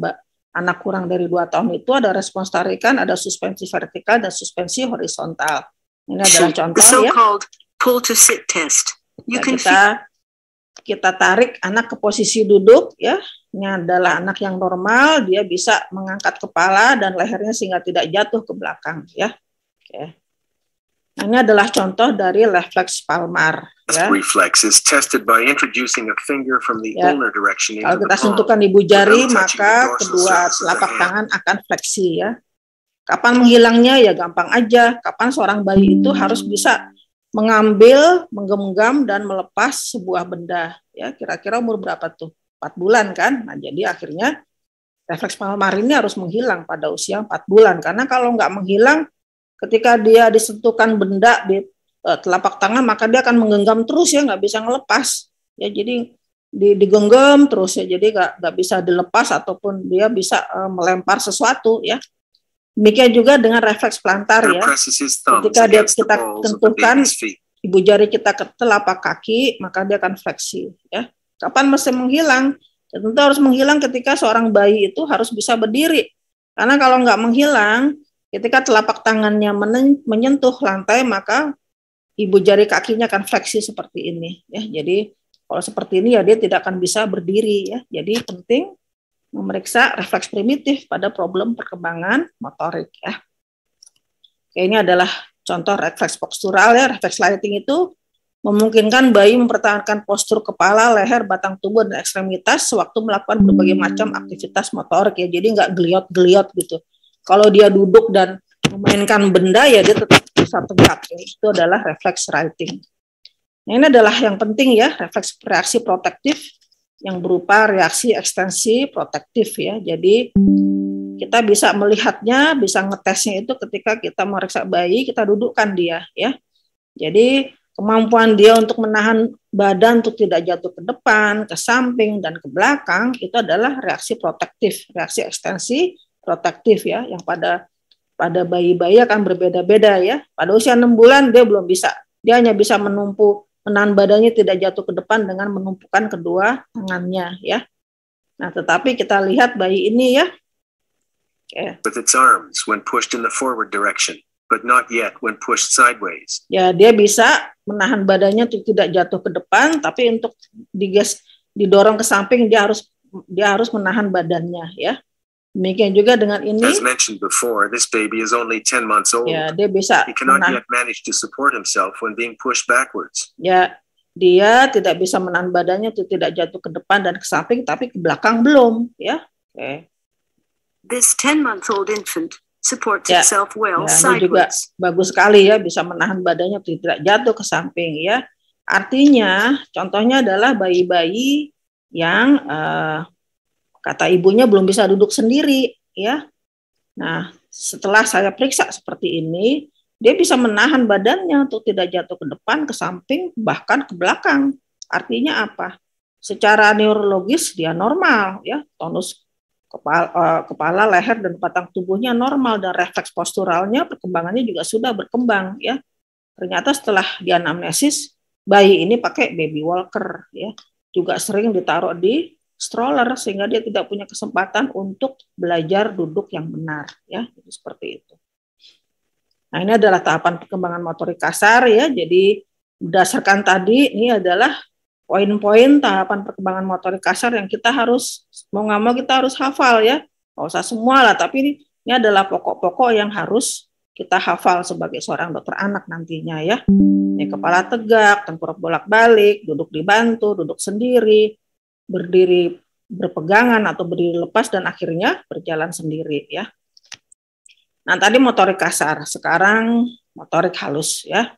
anak kurang dari 2 tahun itu ada respons tarikan, ada suspensi vertikal dan suspensi horizontal. Ini adalah contoh ya. Pull to sit test. Kita tarik anak ke posisi duduk ya. Ini adalah anak yang normal, dia bisa mengangkat kepala dan lehernya sehingga tidak jatuh ke belakang ya. Oke. Nah, ini adalah contoh dari refleks palmar. Ya. Reflex is tested by introducing a finger from the ulnar direction. Kalau kita sentuhkan ibu jari, maka kedua telapak tangan akan fleksi ya. Kapan menghilangnya ya gampang aja. Kapan seorang bayi itu harus bisa mengambil, menggenggam dan melepas sebuah benda. Ya, kira-kira umur berapa tuh? 4 bulan kan? Nah, jadi akhirnya refleks palmar ini harus menghilang pada usia 4 bulan. Karena kalau nggak menghilang, ketika dia disentuhkan benda di telapak tangan, maka dia akan menggenggam terus ya, nggak bisa ngelepas. Ya, jadi digenggam terus ya, jadi nggak bisa dilepas ataupun dia bisa melempar sesuatu ya. Demikian juga dengan refleks plantar ya. Ketika kita tentukan ibu jari kita ke telapak kaki, maka dia akan fleksi ya. Kapan mesti menghilang? Ya, tentu harus menghilang ketika seorang bayi itu harus bisa berdiri. Karena kalau nggak menghilang, ketika telapak tangannya menyentuh lantai, maka ibu jari kakinya akan fleksi seperti ini ya. Jadi kalau seperti ini ya dia tidak akan bisa berdiri ya. Jadi penting memeriksa refleks primitif pada problem perkembangan motorik ya. Oke, ini adalah contoh refleks postural ya. Refleks lighting itu memungkinkan bayi mempertahankan postur kepala, leher, batang tubuh, dan ekstremitas sewaktu melakukan berbagai macam aktivitas motorik ya. Jadi nggak geliot-geliot gitu. Kalau dia duduk dan memainkan benda ya dia tetap bisa tegak. Ya. Itu adalah refleks writing. Nah, ini adalah yang penting ya, refleks reaksi protektif yang berupa reaksi ekstensi protektif ya. Jadi kita bisa melihatnya, bisa ngetesnya itu ketika kita meriksa bayi, kita dudukkan dia ya. Jadi kemampuan dia untuk menahan badan untuk tidak jatuh ke depan, ke samping, dan ke belakang itu adalah reaksi protektif, reaksi ekstensi protektif ya, yang pada bayi-bayi akan berbeda-beda ya. Pada usia 6 bulan dia belum bisa, dia hanya bisa menahan badannya tidak jatuh ke depan dengan menumpukan kedua tangannya ya. Nah, tetapi kita lihat bayi ini ya. With its arms when pushed in the forward direction, but not yet when pushed sideways. Ya, dia bisa menahan badannya untuk tidak jatuh ke depan, tapi untuk didorong ke samping dia harus menahan badannya ya. Demikian juga dengan ini. As mentioned before, this baby is only 10 months old. Ya, dia bisa. He cannot yet manage to support himself when being pushed backwards. Ya, dia tidak bisa menahan badannya untuk tidak jatuh ke depan dan ke samping, tapi ke belakang belum ya. Oke. This 10-month-old infant supports itself well sideways. Ini juga bagus sekali ya, bisa menahan badannya tidak jatuh ke samping ya. Artinya, contohnya adalah bayi-bayi yang kata ibunya belum bisa duduk sendiri ya. Nah, setelah saya periksa seperti ini, dia bisa menahan badannya untuk tidak jatuh ke depan, ke samping, bahkan ke belakang. Artinya apa? Secara neurologis dia normal ya, tonus kepala, leher, dan batang tubuhnya normal, dan refleks posturalnya perkembangannya juga sudah berkembang ya. Ternyata setelah dianamnesis, bayi ini pakai baby walker ya, juga sering ditaruh di stroller sehingga dia tidak punya kesempatan untuk belajar duduk yang benar ya. Jadi seperti itu. Nah, ini adalah tahapan perkembangan motorik kasar ya. Jadi berdasarkan tadi ini adalah poin-poin tahapan perkembangan motorik kasar yang kita harus mau nggak mau kita harus hafal ya. Nggak usah semua lah, tapi ini adalah pokok-pokok yang harus kita hafal sebagai seorang dokter anak nantinya ya. Ini kepala tegak, tengkurap bolak-balik, duduk dibantu, duduk sendiri, berdiri berpegangan atau berdiri lepas, dan akhirnya berjalan sendiri ya. Nah, tadi motorik kasar, sekarang motorik halus ya.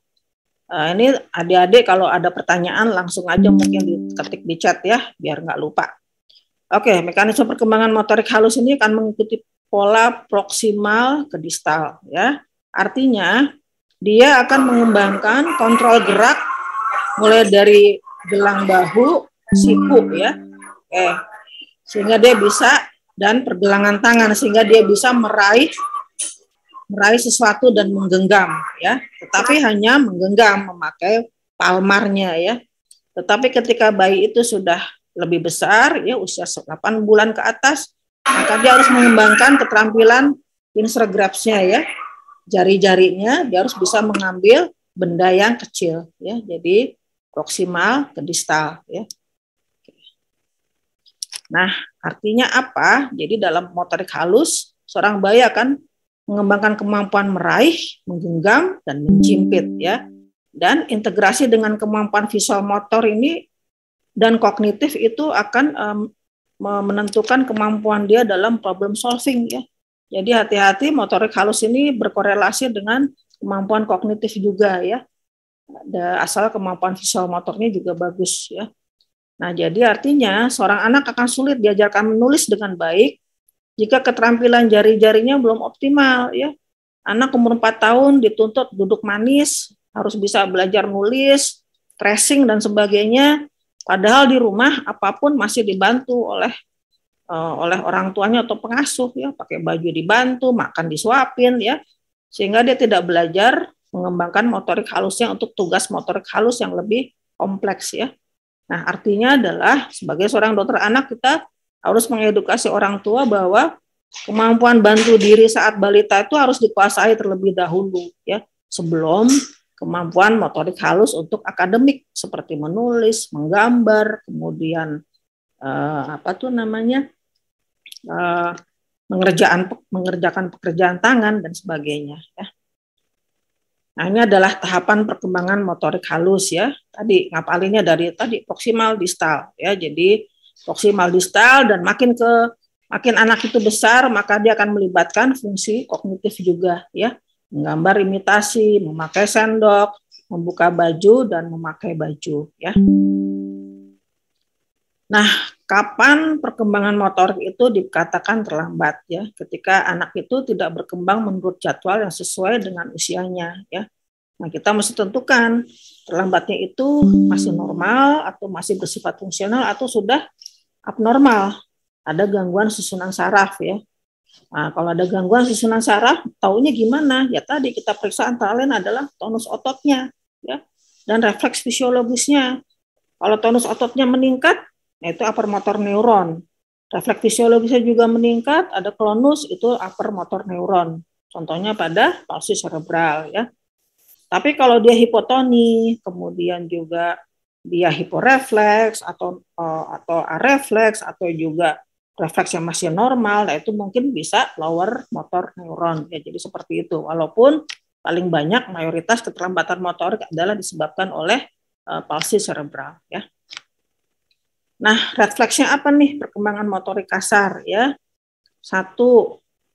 Ini adik-adik kalau ada pertanyaan langsung aja mungkin diketik di chat ya, biar nggak lupa. Oke, mekanisme perkembangan motorik halus ini akan mengikuti pola proksimal ke distal ya. Artinya dia akan mengembangkan kontrol gerak mulai dari gelang bahu, siku ya. Sehingga dia bisa, dan pergelangan tangan sehingga dia bisa meraih sesuatu dan menggenggam ya, tetapi hanya menggenggam memakai palmarnya ya. Tetapi ketika bayi itu sudah lebih besar ya, usia 8 bulan ke atas, maka dia harus mengembangkan keterampilan pincer grasp-nya ya. Jari-jarinya dia harus bisa mengambil benda yang kecil ya. Jadi proksimal ke distal ya. Nah, artinya apa? Jadi dalam motorik halus, seorang bayi akan mengembangkan kemampuan meraih, menggenggam, dan mencimpit ya. Dan integrasi dengan kemampuan visual motor ini dan kognitif itu akan menentukan kemampuan dia dalam problem solving ya. Jadi hati-hati, motorik halus ini berkorelasi dengan kemampuan kognitif juga ya. Asal kemampuan visual motornya juga bagus ya. Nah, jadi artinya seorang anak akan sulit diajarkan menulis dengan baik jika keterampilan jari-jarinya belum optimal ya. Anak umur 4 tahun dituntut duduk manis, harus bisa belajar nulis, tracing dan sebagainya. Padahal di rumah apapun masih dibantu oleh orang tuanya atau pengasuh ya, pakai baju dibantu, makan disuapin ya. Sehingga dia tidak belajar mengembangkan motorik halusnya untuk tugas motorik halus yang lebih kompleks ya. Nah, artinya adalah sebagai seorang dokter anak kita harus mengedukasi orang tua bahwa kemampuan bantu diri saat balita itu harus dikuasai terlebih dahulu ya, sebelum kemampuan motorik halus untuk akademik seperti menulis, menggambar, kemudian mengerjakan pekerjaan tangan dan sebagainya ya. Nah, ini adalah tahapan perkembangan motorik halus ya. Tadi ngapalinnya dari tadi proksimal distal ya. Jadi proksimal distal dan makin anak itu besar maka dia akan melibatkan fungsi kognitif juga ya. Menggambar imitasi, memakai sendok, membuka baju dan memakai baju ya. Nah, kapan perkembangan motorik itu dikatakan terlambat ya? Ketika anak itu tidak berkembang menurut jadwal yang sesuai dengan usianya ya. Nah, kita mesti tentukan terlambatnya itu masih normal atau masih bersifat fungsional atau sudah abnormal. Ada gangguan susunan saraf ya. Nah, kalau ada gangguan susunan saraf, taunya gimana? Ya tadi kita periksa antara lain adalah tonus ototnya ya dan refleks fisiologisnya. Kalau tonus ototnya meningkat, nah itu upper motor neuron. Refleks fisiologisnya juga meningkat, ada klonus, itu upper motor neuron. Contohnya pada palsi cerebral ya. Tapi kalau dia hipotoni, kemudian juga dia hiporefleks atau arefleks atau juga refleks yang masih normal, nah itu mungkin bisa lower motor neuron ya. Jadi seperti itu. Walaupun paling banyak mayoritas keterlambatan motorik adalah disebabkan oleh palsi cerebral ya. Nah, refleksnya apa nih perkembangan motorik kasar ya? 1.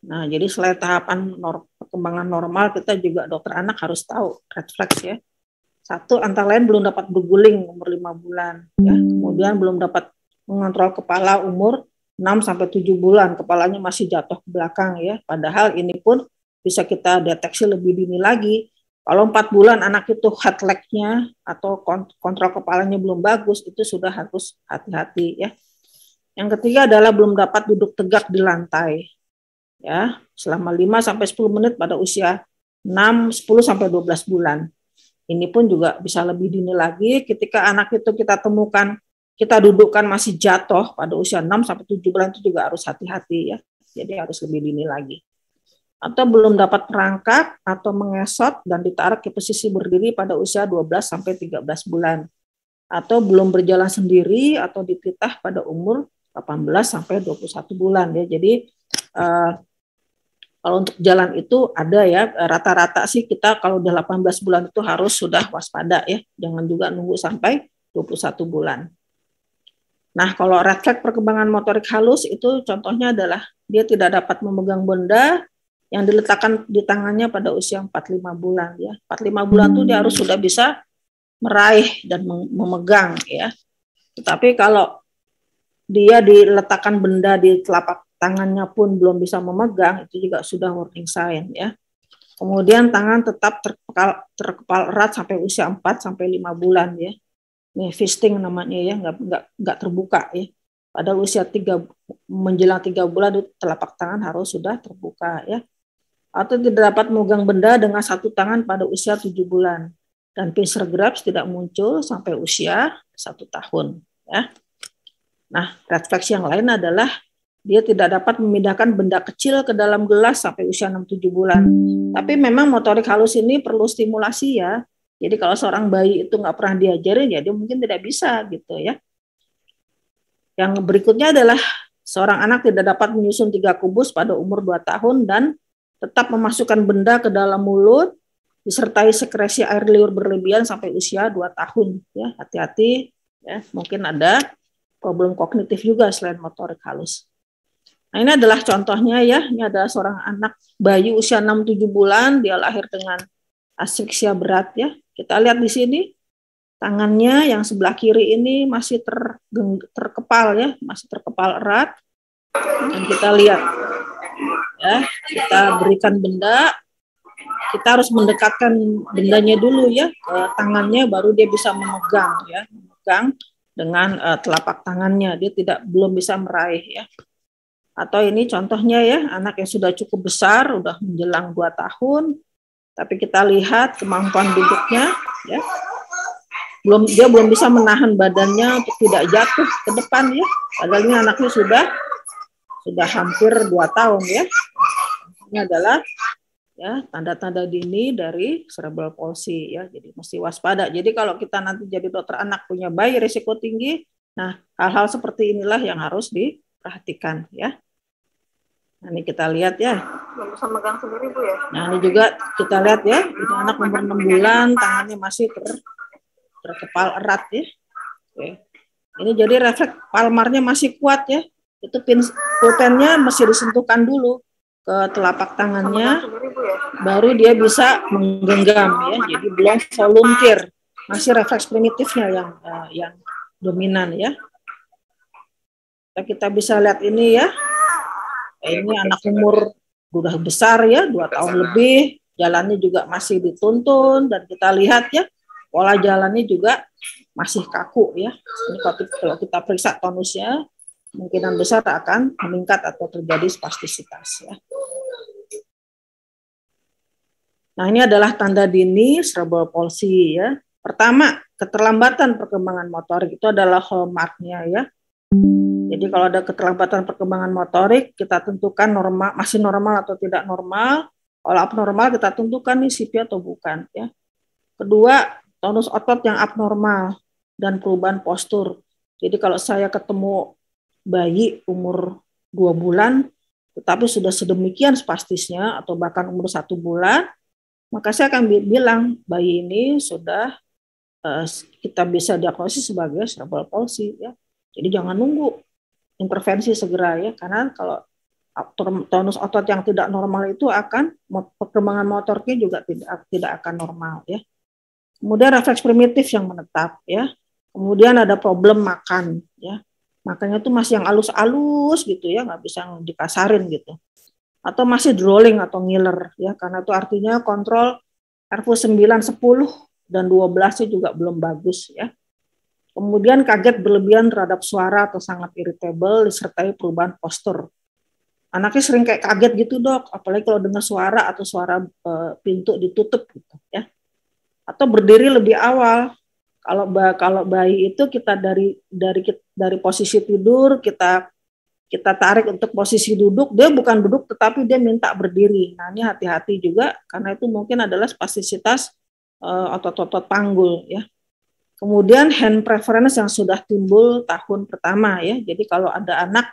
Nah, jadi selain tahapan perkembangan normal, kita juga dokter anak harus tahu refleks ya. 1, antara lain belum dapat berguling umur 5 bulan ya. Kemudian belum dapat mengontrol kepala umur 6-7 bulan, kepalanya masih jatuh ke belakang ya. Padahal ini pun bisa kita deteksi lebih dini lagi. Kalau 4 bulan anak itu head lag-nya atau kontrol kepalanya belum bagus, itu sudah harus hati-hati ya. Yang ketiga adalah belum dapat duduk tegak di lantai. Ya, selama 5-10 menit pada usia 10-12 bulan. Ini pun juga bisa lebih dini lagi ketika anak itu kita temukan, kita dudukkan masih jatuh pada usia 6-7 bulan, itu juga harus hati-hati ya. Jadi harus lebih dini lagi. Atau belum dapat merangkak atau mengesot dan ditarik ke posisi berdiri pada usia 12-13 bulan. Atau belum berjalan sendiri atau dititah pada umur 18-21 bulan ya. Jadi kalau untuk jalan itu ada ya, rata-rata sih kita kalau udah 18 bulan itu harus sudah waspada ya. Jangan juga nunggu sampai 21 bulan. Nah, kalau refleks perkembangan motorik halus itu contohnya adalah dia tidak dapat memegang benda yang diletakkan di tangannya pada usia 45 bulan ya. 45 bulan itu dia harus sudah bisa meraih dan memegang ya. Tetapi kalau dia diletakkan benda di telapak tangannya pun belum bisa memegang, itu juga sudah warning sign ya. Kemudian tangan tetap terkepal erat sampai usia 4-5 bulan ya. Ini fisting namanya ya, nggak terbuka ya. Pada usia menjelang 3 bulan telapak tangan harus sudah terbuka ya. Atau tidak dapat memegang benda dengan satu tangan pada usia 7 bulan. Dan pincer grasp tidak muncul sampai usia 1 tahun ya. Nah, refleks yang lain adalah dia tidak dapat memindahkan benda kecil ke dalam gelas sampai usia 6-7 bulan. Tapi memang motorik halus ini perlu stimulasi ya. Jadi kalau seorang bayi itu nggak pernah diajarin, ya dia mungkin tidak bisa gitu ya. Yang berikutnya adalah seorang anak tidak dapat menyusun 3 kubus pada umur 2 tahun dan tetap memasukkan benda ke dalam mulut, disertai sekresi air liur berlebihan sampai usia 2 tahun. Ya, hati-hati ya, mungkin ada problem kognitif juga selain motorik halus. Nah, ini adalah contohnya ya, ini adalah seorang anak bayi usia 6-7 bulan, dia lahir dengan asfiksia berat ya. Kita lihat di sini, tangannya yang sebelah kiri ini masih terkepal ya, masih terkepal erat. Dan kita lihat, ya, kita berikan benda, kita harus mendekatkan bendanya dulu ya ke tangannya, baru dia bisa memegang ya, memegang dengan telapak tangannya, dia belum bisa meraih ya. Atau ini contohnya ya, anak yang sudah cukup besar, udah menjelang 2 tahun, tapi kita lihat kemampuan duduknya ya, dia belum bisa menahan badannya untuk tidak jatuh ke depan ya, padahal ini anaknya sudah hampir 2 tahun ya. Ini adalah ya tanda-tanda dini dari cerebral palsy ya, jadi mesti waspada. Jadi kalau kita nanti jadi dokter anak punya bayi risiko tinggi, nah hal-hal seperti inilah yang harus diperhatikan ya. Nah, ini kita lihat ya. Belum bisa megang sendiri Bu ya. Nah ini juga kita lihat ya, ini anak umur 6 bulan, tangannya masih terkepal erat ya. Oke. Ini jadi refleks palmarnya masih kuat ya. Itu pulpennya masih disentuhkan dulu ke telapak tangannya, baru dia bisa menggenggam ya. Jadi belum volunteer, masih refleks primitifnya yang dominan ya. Kita bisa lihat ini ya. Ini anak umur udah besar ya, 2 tahun lebih, jalannya juga masih dituntun, dan kita lihat ya pola jalannya juga masih kaku ya. Ini kalau kita periksa tonusnya, kemungkinan besar akan meningkat atau terjadi spastisitas ya. Nah, ini adalah tanda dini cerebral palsy ya. Pertama, keterlambatan perkembangan motorik itu adalah hallmarknya ya. Jadi kalau ada keterlambatan perkembangan motorik, kita tentukan masih normal atau tidak normal. Kalau abnormal, kita tentukan nih CP atau bukan ya. Kedua, tonus otot yang abnormal dan perubahan postur. Jadi kalau saya ketemu bayi umur 2 bulan, tetapi sudah sedemikian spastisnya atau bahkan umur 1 bulan, maka saya akan bilang bayi ini sudah kita bisa diagnosis sebagai cerebral palsy ya. Jadi jangan nunggu, intervensi segera ya, karena kalau tonus otot yang tidak normal itu akan perkembangan motoriknya juga tidak akan normal ya. Kemudian refleks primitif yang menetap ya. Kemudian ada problem makan ya. Makannya itu masih yang halus-halus gitu ya, nggak bisa dikasarin gitu. Atau masih drooling atau ngiler ya, karena itu artinya kontrol RFU 9, 10 dan 12 juga belum bagus ya. Kemudian kaget berlebihan terhadap suara atau sangat irritable disertai perubahan postur. Anaknya sering kayak kaget gitu dok, apalagi kalau dengar suara atau suara pintu ditutup gitu ya. Atau berdiri lebih awal. Kalau bayi itu kita dari posisi tidur kita tarik untuk posisi duduk, dia bukan duduk tetapi dia minta berdiri. Nah ini hati-hati juga karena itu mungkin adalah spastisitas otot-otot panggul ya. Kemudian hand preference yang sudah timbul tahun pertama ya. Jadi kalau ada anak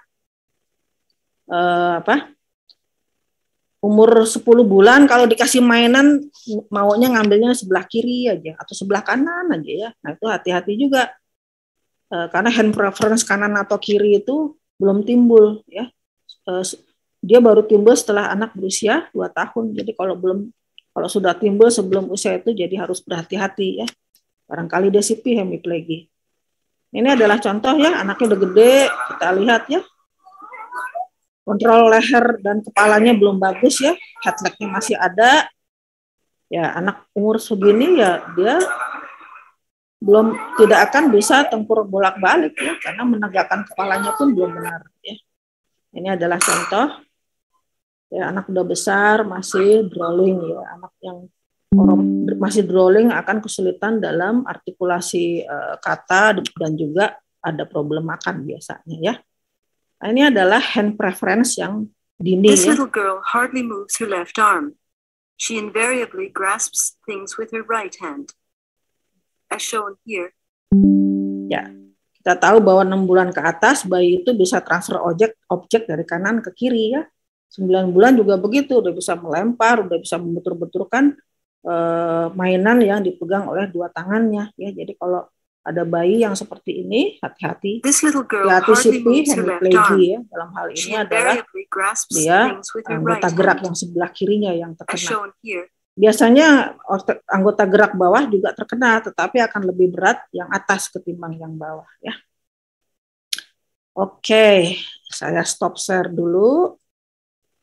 umur 10 bulan kalau dikasih mainan maunya ngambilnya sebelah kiri aja atau sebelah kanan aja ya. Nah itu hati-hati juga karena hand preference kanan atau kiri itu belum timbul ya. Dia baru timbul setelah anak berusia 2 tahun. Jadi kalau sudah timbul sebelum usia itu jadi harus berhati-hati ya. Barangkali dia CP hemiplegia. Ini adalah contoh ya, anaknya udah gede, kita lihat ya. Kontrol leher dan kepalanya belum bagus ya, head leg-nya masih ada. Ya, anak umur segini ya dia tidak akan bisa tempur bolak-balik ya, karena menegakkan kepalanya pun belum benar ya. Ini adalah contoh. Ya, anak udah besar masih drooling ya, anak yang masih drooling akan kesulitan dalam artikulasi kata dan juga ada problem makan biasanya ya. Nah, ini adalah hand preference yang dini. This little girl hardly moves her left arm. She invariably grasps things with her right hand. As shown here. Ya, kita tahu bahwa 6 bulan ke atas bayi itu bisa transfer objek dari kanan ke kiri ya. 9 bulan juga begitu, udah bisa melempar, udah bisa membentur-benturkan mainan yang dipegang oleh 2 tangannya ya. Jadi kalau ada bayi yang seperti ini, hati-hati. Hati-hati CP hemiplegia ya. Dalam hal ini adalah dia anggota gerak yang sebelah kirinya yang terkena. Biasanya anggota gerak bawah juga terkena, tetapi akan lebih berat yang atas ketimbang yang bawah ya. Oke, saya stop share dulu.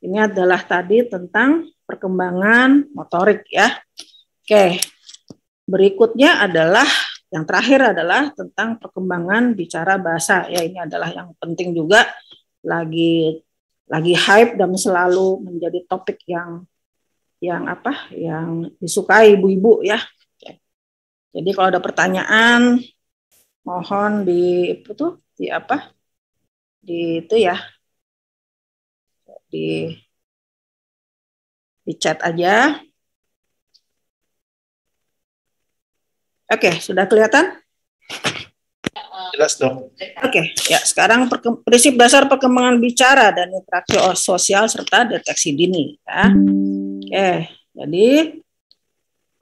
Ini adalah tadi tentang perkembangan motorik ya. Oke, berikutnya adalah yang terakhir adalah tentang perkembangan bicara bahasa ya. Ini adalah yang penting juga, lagi hype dan selalu menjadi topik yang disukai ibu-ibu ya. Jadi kalau ada pertanyaan mohon di chat aja. Oke, sudah kelihatan? Jelas, Dok. Oke, ya sekarang prinsip dasar perkembangan bicara dan interaksi sosial serta deteksi dini. Ya. Oke, jadi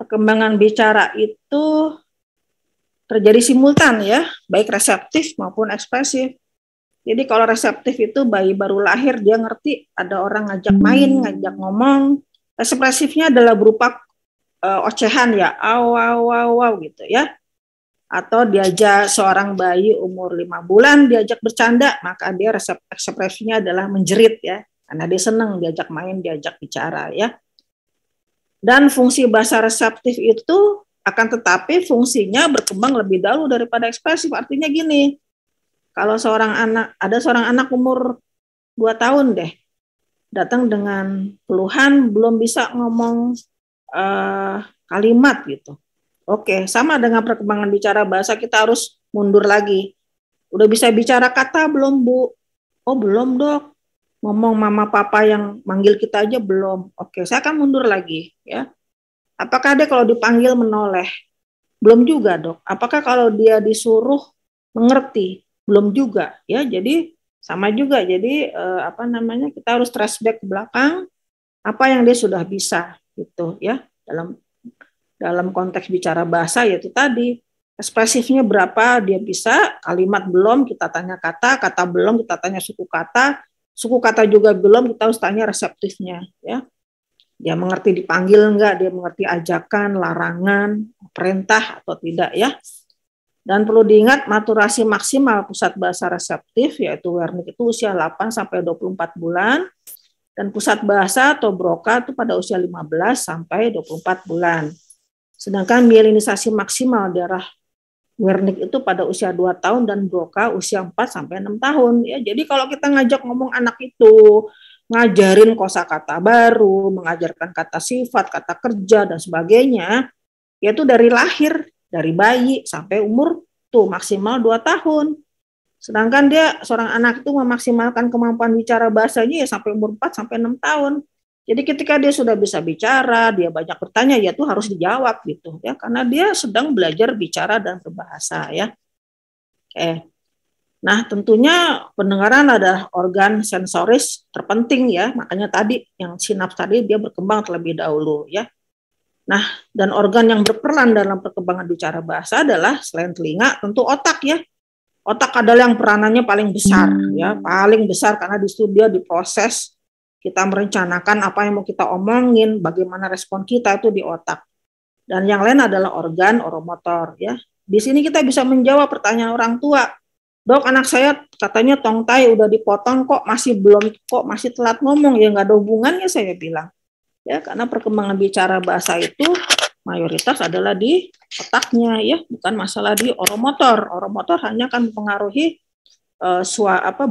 perkembangan bicara itu terjadi simultan ya, baik reseptif maupun ekspresif. Jadi kalau reseptif itu bayi baru lahir dia ngerti ada orang ngajak main, ngajak ngomong. Ekspresifnya adalah berupa ocehan ya, aw gitu ya. Atau diajak seorang bayi umur 5 bulan diajak bercanda, maka dia ekspresinya adalah menjerit ya, karena dia senang diajak main, diajak bicara ya. Dan fungsi bahasa reseptif itu akan tetapi fungsinya berkembang lebih dahulu daripada ekspresif. Artinya gini, kalau ada seorang anak umur 2 tahun deh, datang dengan keluhan belum bisa ngomong kalimat gitu. Oke, sama dengan perkembangan bicara bahasa, kita harus mundur lagi. Udah bisa bicara kata belum, Bu? Oh, belum, Dok. Ngomong mama papa yang manggil kita aja belum. Oke, saya akan mundur lagi ya. Apakah dia kalau dipanggil menoleh? Belum juga, Dok. Apakah kalau dia disuruh mengerti? Belum juga ya. Jadi sama juga. Jadi kita harus flashback ke belakang apa yang dia sudah bisa gitu ya, dalam konteks bicara bahasa, yaitu tadi ekspresifnya berapa dia bisa, kalimat belum kita tanya kata belum kita tanya suku kata juga belum kita harus tanya reseptifnya ya. Dia mengerti dipanggil enggak, dia mengerti ajakan, larangan, perintah atau tidak ya. Dan perlu diingat maturasi maksimal pusat bahasa reseptif yaitu Wernicke itu usia 8 sampai 24 bulan dan pusat bahasa atau Broca itu pada usia 15 sampai 24 bulan. Sedangkan mielinisasi maksimal daerah Wernicke itu pada usia 2 tahun dan Broca usia 4 sampai 6 tahun ya. Jadi kalau kita ngajak ngomong anak itu, ngajarin kosakata baru, mengajarkan kata sifat, kata kerja dan sebagainya, yaitu dari lahir, dari bayi sampai umur tuh maksimal 2 tahun. Sedangkan dia seorang anak itu memaksimalkan kemampuan bicara bahasanya ya sampai umur 4 sampai 6 tahun. Jadi ketika dia sudah bisa bicara, dia banyak bertanya, ya itu harus dijawab gitu ya, karena dia sedang belajar bicara dan berbahasa ya. Oke. Nah, tentunya pendengaran adalah organ sensoris terpenting ya, makanya tadi yang sinaps tadi dia berkembang terlebih dahulu ya. Nah, dan organ yang berperan dalam perkembangan bicara bahasa adalah selain telinga tentu otak ya. Otak adalah yang peranannya paling besar ya, paling besar karena di situ dia diproses, kita merencanakan apa yang mau kita omongin, bagaimana respon kita itu di otak. Dan yang lain adalah organ oromotor ya. Di sini kita bisa menjawab pertanyaan orang tua. Dok, anak saya katanya tongtai udah dipotong kok masih telat ngomong, ya nggak ada hubungannya saya bilang. Ya, karena perkembangan bicara bahasa itu mayoritas adalah di otaknya ya, bukan masalah di oromotor. Oromotor hanya akan mempengaruhi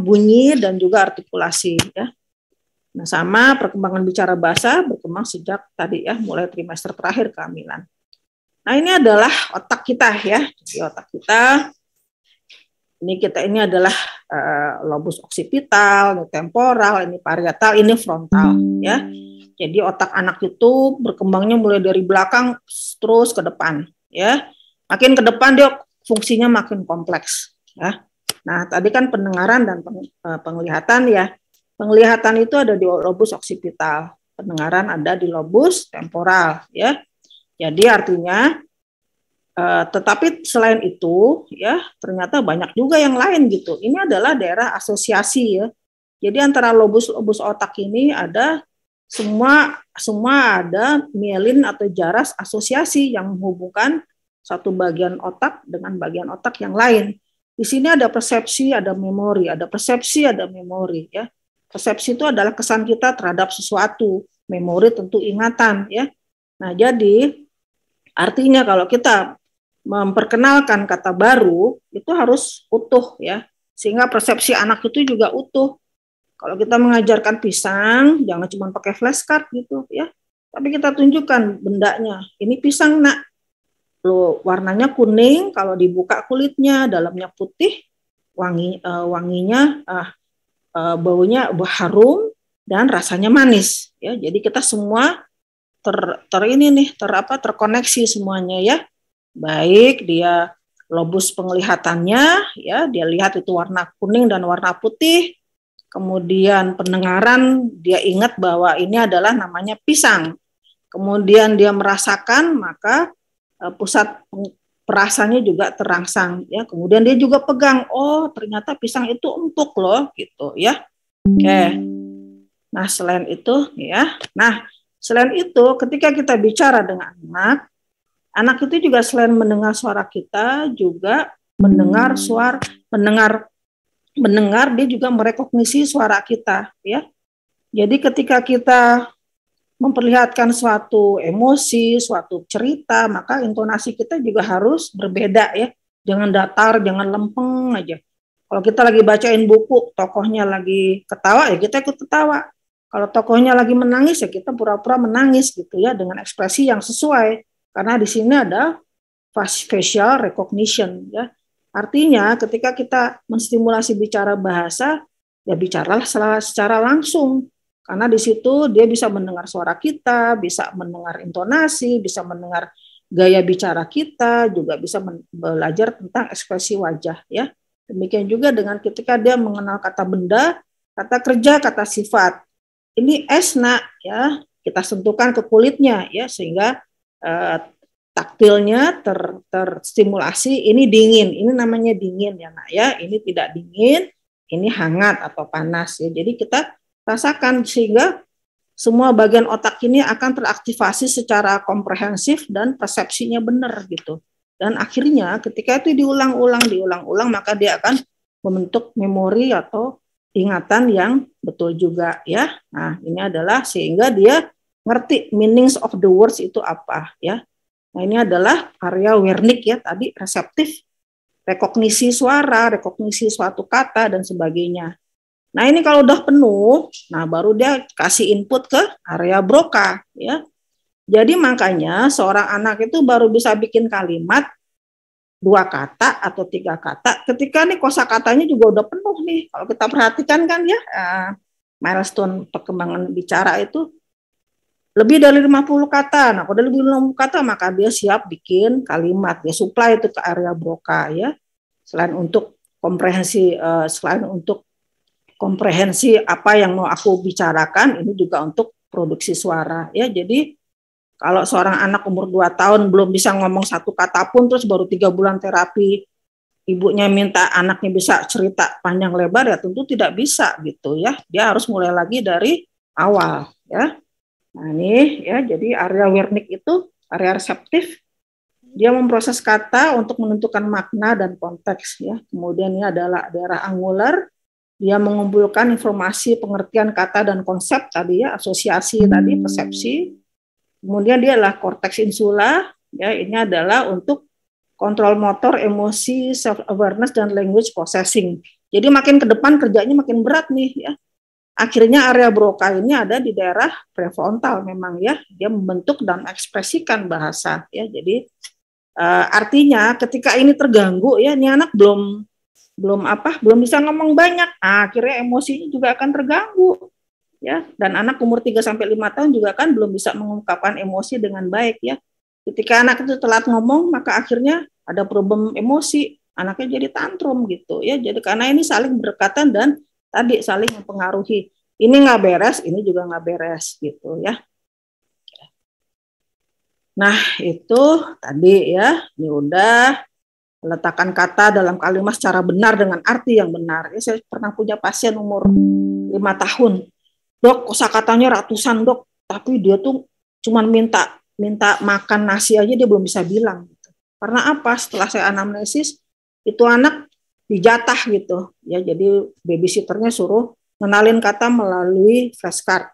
bunyi dan juga artikulasi ya. Nah, sama perkembangan bicara bahasa berkembang sejak tadi ya, mulai trimester terakhir kehamilan. Nah, ini adalah otak kita ya. Jadi otak kita ini adalah lobus occipital, ini temporal, ini parietal, ini frontal ya. Jadi otak anak itu berkembangnya mulai dari belakang terus ke depan ya. Makin ke depan dia fungsinya makin kompleks ya. Nah, tadi kan pendengaran dan penglihatan ya. Penglihatan itu ada di lobus occipital, pendengaran ada di lobus temporal ya. Jadi artinya tetapi selain itu ya ternyata banyak juga yang lain gitu. Ini adalah daerah asosiasi ya. Jadi antara lobus otak ini ada semua ada mielin atau jaras asosiasi yang menghubungkan satu bagian otak dengan bagian otak yang lain. Di sini ada persepsi, ada memori, ada persepsi, ada memori ya. Persepsi itu adalah kesan kita terhadap sesuatu, memori tentu ingatan ya. Nah, jadi artinya kalau kita memperkenalkan kata baru itu harus utuh ya, sehingga persepsi anak itu juga utuh. Kalau kita mengajarkan pisang, jangan cuma pakai flashcard gitu ya, tapi kita tunjukkan bendanya. Ini pisang nak, lo warnanya kuning, kalau dibuka kulitnya, dalamnya putih, wanginya, baunya harum dan rasanya manis. Ya, jadi kita semua terkoneksi semuanya ya. Baik dia lobus penglihatannya ya, dia lihat itu warna kuning dan warna putih. Kemudian pendengaran dia ingat bahwa ini adalah namanya pisang. Kemudian dia merasakan, maka pusat perasaannya juga terangsang ya. Kemudian dia juga pegang, oh ternyata pisang itu empuk loh gitu ya. Oke. Nah, selain itu ya. Nah, selain itu ketika kita bicara dengan anak itu juga selain mendengar suara kita juga mendengar dia juga merekognisi suara kita ya. Jadi ketika kita memperlihatkan suatu emosi, suatu cerita, maka intonasi kita juga harus berbeda ya. Jangan datar, jangan lempeng aja. Kalau kita lagi bacain buku, tokohnya lagi ketawa ya kita ikut ketawa. Kalau tokohnya lagi menangis ya kita pura-pura menangis gitu ya, dengan ekspresi yang sesuai. Karena di sini ada facial recognition ya. Artinya ketika kita menstimulasi bicara bahasa, ya bicaralah secara langsung. Karena di situ dia bisa mendengar suara kita, bisa mendengar intonasi, bisa mendengar gaya bicara kita, juga bisa belajar tentang ekspresi wajah ya. Demikian juga dengan ketika dia mengenal kata benda, kata kerja, kata sifat. Ini es nak ya, kita sentuhkan ke kulitnya ya, sehingga taktilnya terstimulasi. Ini dingin, ini namanya dingin ya nak ya, ini tidak dingin, ini hangat atau panas ya. Jadi kita rasakan sehingga semua bagian otak ini akan teraktivasi secara komprehensif dan persepsinya benar gitu. Dan akhirnya ketika itu diulang-ulang maka dia akan membentuk memori atau ingatan yang betul juga ya. Nah, ini adalah sehingga dia ngerti meanings of the words itu apa ya. Nah, ini adalah area Wernicke ya, tadi reseptif, rekognisi suara, rekognisi suatu kata dan sebagainya. Nah, ini kalau udah penuh, nah baru dia kasih input ke area Broca ya. Jadi makanya seorang anak itu baru bisa bikin kalimat 2 kata atau 3 kata ketika nih kosakatanya juga udah penuh nih. Kalau kita perhatikan kan ya, milestone perkembangan bicara itu lebih dari 50 kata. Nah, kalau udah lebih dari 50 kata maka dia siap bikin kalimat, dia supply itu ke area Broca ya. Selain untuk komprehensi apa yang mau aku bicarakan, ini juga untuk produksi suara ya. Jadi kalau seorang anak umur 2 tahun belum bisa ngomong 1 kata pun, terus baru 3 bulan terapi, ibunya minta anaknya bisa cerita panjang lebar, ya tentu tidak bisa gitu ya. Dia harus mulai lagi dari awal ya. Nah ini ya, jadi area Wernicke itu area reseptif, dia memproses kata untuk menentukan makna dan konteks ya. Kemudian ini adalah daerah angular, dia mengumpulkan informasi pengertian kata dan konsep tadi ya, asosiasi tadi, persepsi. Kemudian dia adalah korteks insula, ya ini adalah untuk kontrol motor, emosi, self awareness dan language processing. Jadi makin ke depan kerjanya makin berat nih ya. Akhirnya area Broca ini ada di daerah prefrontal memang ya, dia membentuk dan ekspresikan bahasa ya. Jadi artinya ketika ini terganggu ya, ini anak belum bisa ngomong banyak, akhirnya emosinya juga akan terganggu ya. Dan anak umur 3-5 tahun juga kan belum bisa mengungkapkan emosi dengan baik ya. Ketika anak itu telat ngomong maka akhirnya ada problem emosi, anaknya jadi tantrum gitu ya. Jadi karena ini saling berdekatan dan tadi saling mempengaruhi. Ini nggak beres, ini juga nggak beres gitu ya. Nah itu tadi ya, ini udah meletakkan kata dalam kalimat secara benar dengan arti yang benar. Ya, saya pernah punya pasien umur 5 tahun. Dok, kosakatanya ratusan dok, tapi dia tuh cuma minta makan nasi aja dia belum bisa bilang. Gitu. Karena apa? Setelah saya anamnesis, itu anak dijatah gitu ya. Jadi babysitternya suruh ngenalin kata melalui flashcard.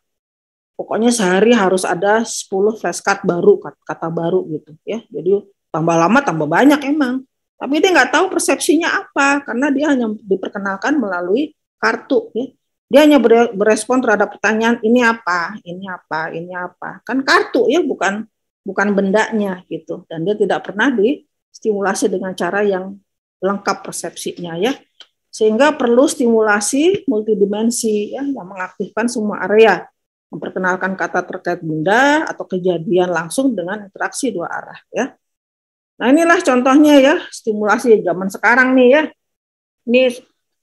Pokoknya sehari harus ada 10 flashcard baru, kata baru gitu ya. Jadi tambah lama tambah banyak emang. Tapi dia nggak tahu persepsinya apa, karena dia hanya diperkenalkan melalui kartu ya. Dia hanya berespon terhadap pertanyaan ini apa, ini apa, ini apa. Kan kartu ya, bukan bendanya gitu. Dan dia tidak pernah distimulasi dengan cara yang lengkap persepsinya ya. Sehingga perlu stimulasi multidimensi ya, yang mengaktifkan semua area, memperkenalkan kata terkait benda atau kejadian langsung dengan interaksi dua arah ya. Nah inilah contohnya ya, stimulasi zaman sekarang nih ya. Ini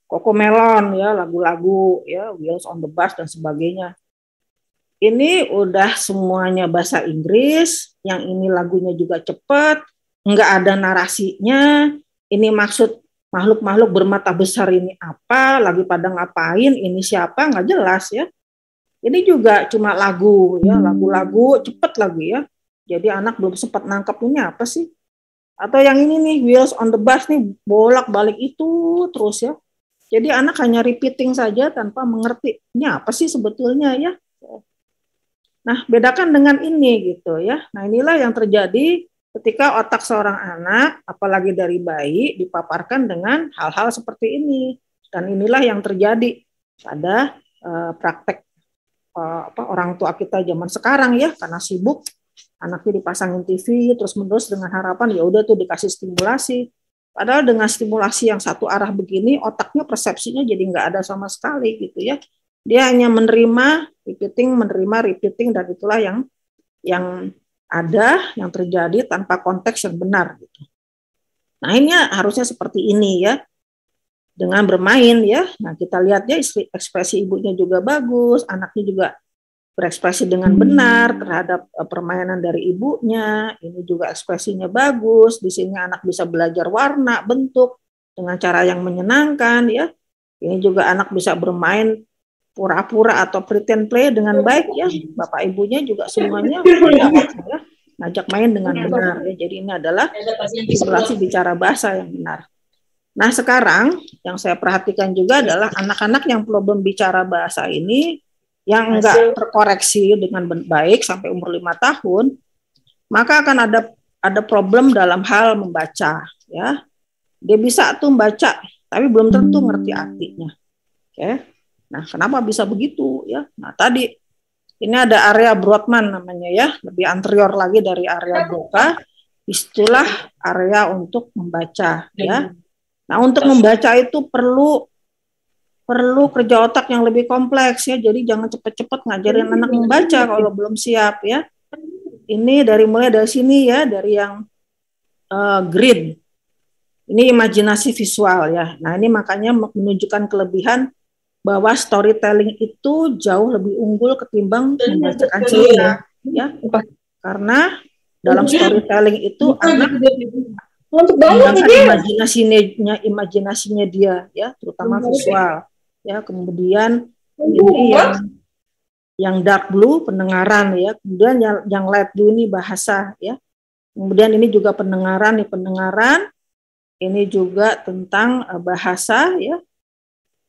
Cocomelon ya, lagu-lagu ya, Wheels on the Bus dan sebagainya. Ini udah semuanya bahasa Inggris, yang ini lagunya juga cepat, nggak ada narasinya. Ini maksud makhluk-makhluk bermata besar ini apa, lagi pada ngapain, ini siapa, nggak jelas ya. Ini juga cuma lagu ya, lagu-lagu cepet lagi ya. Jadi anak belum sempat nangkep ini apa sih. Atau yang ini nih, Wheels on the Bus nih, bolak-balik itu terus ya. Jadi anak hanya repeating saja tanpa mengerti ini apa sih sebetulnya ya. Nah, bedakan dengan ini gitu ya. Nah, inilah yang terjadi ketika otak seorang anak, apalagi dari bayi, dipaparkan dengan hal-hal seperti ini. Dan inilah yang terjadi pada praktek orang tua kita zaman sekarang ya, karena sibuk, anaknya dipasangin TV terus-menerus dengan harapan ya udah tuh dikasih stimulasi. Padahal dengan stimulasi yang satu arah begini, otaknya persepsinya jadi nggak ada sama sekali gitu ya. Dia hanya menerima repeating, dan itulah yang ada, yang terjadi tanpa konteks yang benar gitu. Nah ini harusnya seperti ini ya, dengan bermain ya. Nah kita lihat ya, ekspresi ibunya juga bagus, anaknya juga berekspresi dengan benar terhadap permainan dari ibunya. Ini juga ekspresinya bagus. Di sini anak bisa belajar warna, bentuk dengan cara yang menyenangkan ya. Ini juga anak bisa bermain pura-pura atau pretend play dengan baik ya. Bapak ibunya juga semuanya ya, ngajak main dengan benar ya. Jadi ini adalah stimulasi bicara bahasa yang benar. Nah sekarang yang saya perhatikan juga adalah anak-anak yang belum bicara bahasa ini, yang enggak terkoreksi dengan baik sampai umur 5 tahun, maka akan ada problem dalam hal membaca ya. Dia bisa tuh membaca, tapi belum tentu ngerti artinya. Oke. Nah, kenapa bisa begitu ya? Nah, tadi ini ada area Brodmann namanya ya, lebih anterior lagi dari area Broca, istilah area untuk membaca ya. Nah, untuk membaca itu perlu kerja otak yang lebih kompleks ya. Jadi jangan cepat-cepat ngajarin anak membaca kalau belum siap ya. Ini mulai dari sini ya, dari yang green. Ini imajinasi visual ya. Nah ini makanya menunjukkan kelebihan bahwa storytelling itu jauh lebih unggul ketimbang membacakan cerita ya. Karena dalam storytelling itu anak mengembangkan imajinasinya dia ya, terutama visual. Ya, kemudian ini yang dark blue pendengaran ya, kemudian yang light blue ini bahasa ya, kemudian ini juga pendengaran, ini juga tentang bahasa ya.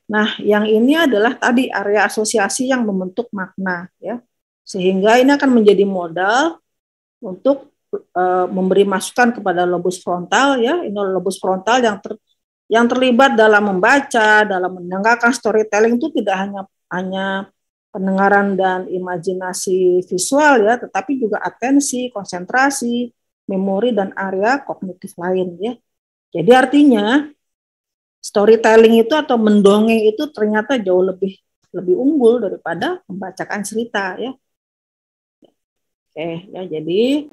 Nah yang ini adalah tadi area asosiasi yang membentuk makna ya, sehingga ini akan menjadi modal untuk memberi masukan kepada lobus frontal ya. Ini lobus frontal yang terlibat dalam membaca, dalam mendengarkan storytelling itu tidak hanya pendengaran dan imajinasi visual ya, tetapi juga atensi, konsentrasi, memori dan area kognitif lain ya. Jadi artinya storytelling itu atau mendongeng itu ternyata jauh lebih unggul daripada membacakan cerita ya. Oke ya, jadi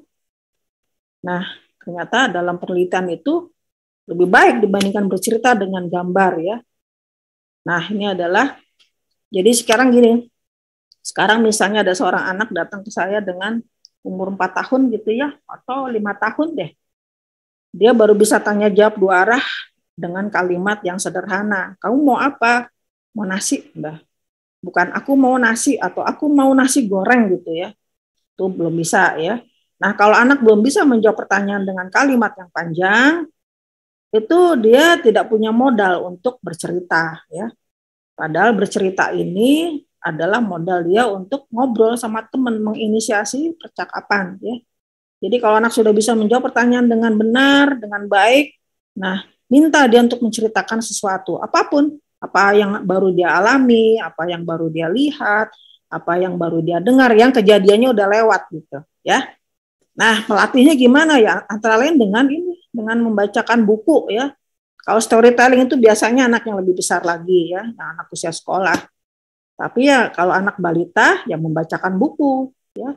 ternyata dalam penelitian itu lebih baik dibandingkan bercerita dengan gambar ya. Nah ini adalah, jadi sekarang gini, sekarang misalnya ada seorang anak datang ke saya dengan umur 4 tahun gitu ya, atau 5 tahun deh. Dia baru bisa tanya jawab 2 arah dengan kalimat yang sederhana. Kamu mau apa? Mau nasi? Udah. Bukan aku mau nasi atau aku mau nasi goreng gitu ya. Itu belum bisa ya. Nah kalau anak belum bisa menjawab pertanyaan dengan kalimat yang panjang, itu dia tidak punya modal untuk bercerita ya. Padahal bercerita ini adalah modal dia untuk ngobrol sama teman, menginisiasi percakapan ya. Jadi kalau anak sudah bisa menjawab pertanyaan dengan benar, dengan baik, nah minta dia untuk menceritakan sesuatu, apapun, apa yang baru dia alami, apa yang baru dia lihat, apa yang baru dia dengar, yang kejadiannya udah lewat gitu ya. Nah melatihnya gimana ya? Antara lain dengan ini, dengan membacakan buku ya. Kalau storytelling itu biasanya anak yang lebih besar lagi ya, anak usia sekolah. Tapi ya kalau anak balita ya membacakan buku ya.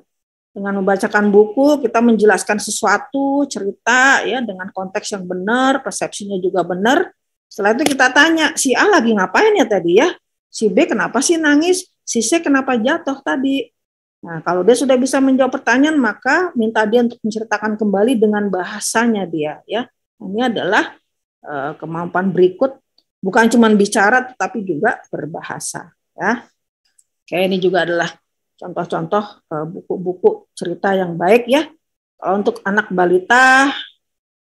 Dengan membacakan buku kita menjelaskan sesuatu, cerita ya dengan konteks yang benar, persepsinya juga benar. Setelah itu kita tanya, si A lagi ngapain ya tadi ya? Si B kenapa sih nangis? Si C kenapa jatuh tadi? Nah, kalau dia sudah bisa menjawab pertanyaan, maka minta dia untuk menceritakan kembali dengan bahasanya dia ya. Ini adalah kemampuan berikut, bukan cuma bicara tetapi juga berbahasa ya. Kayak ini juga adalah contoh-contoh buku-buku cerita yang baik ya. Kalau untuk anak balita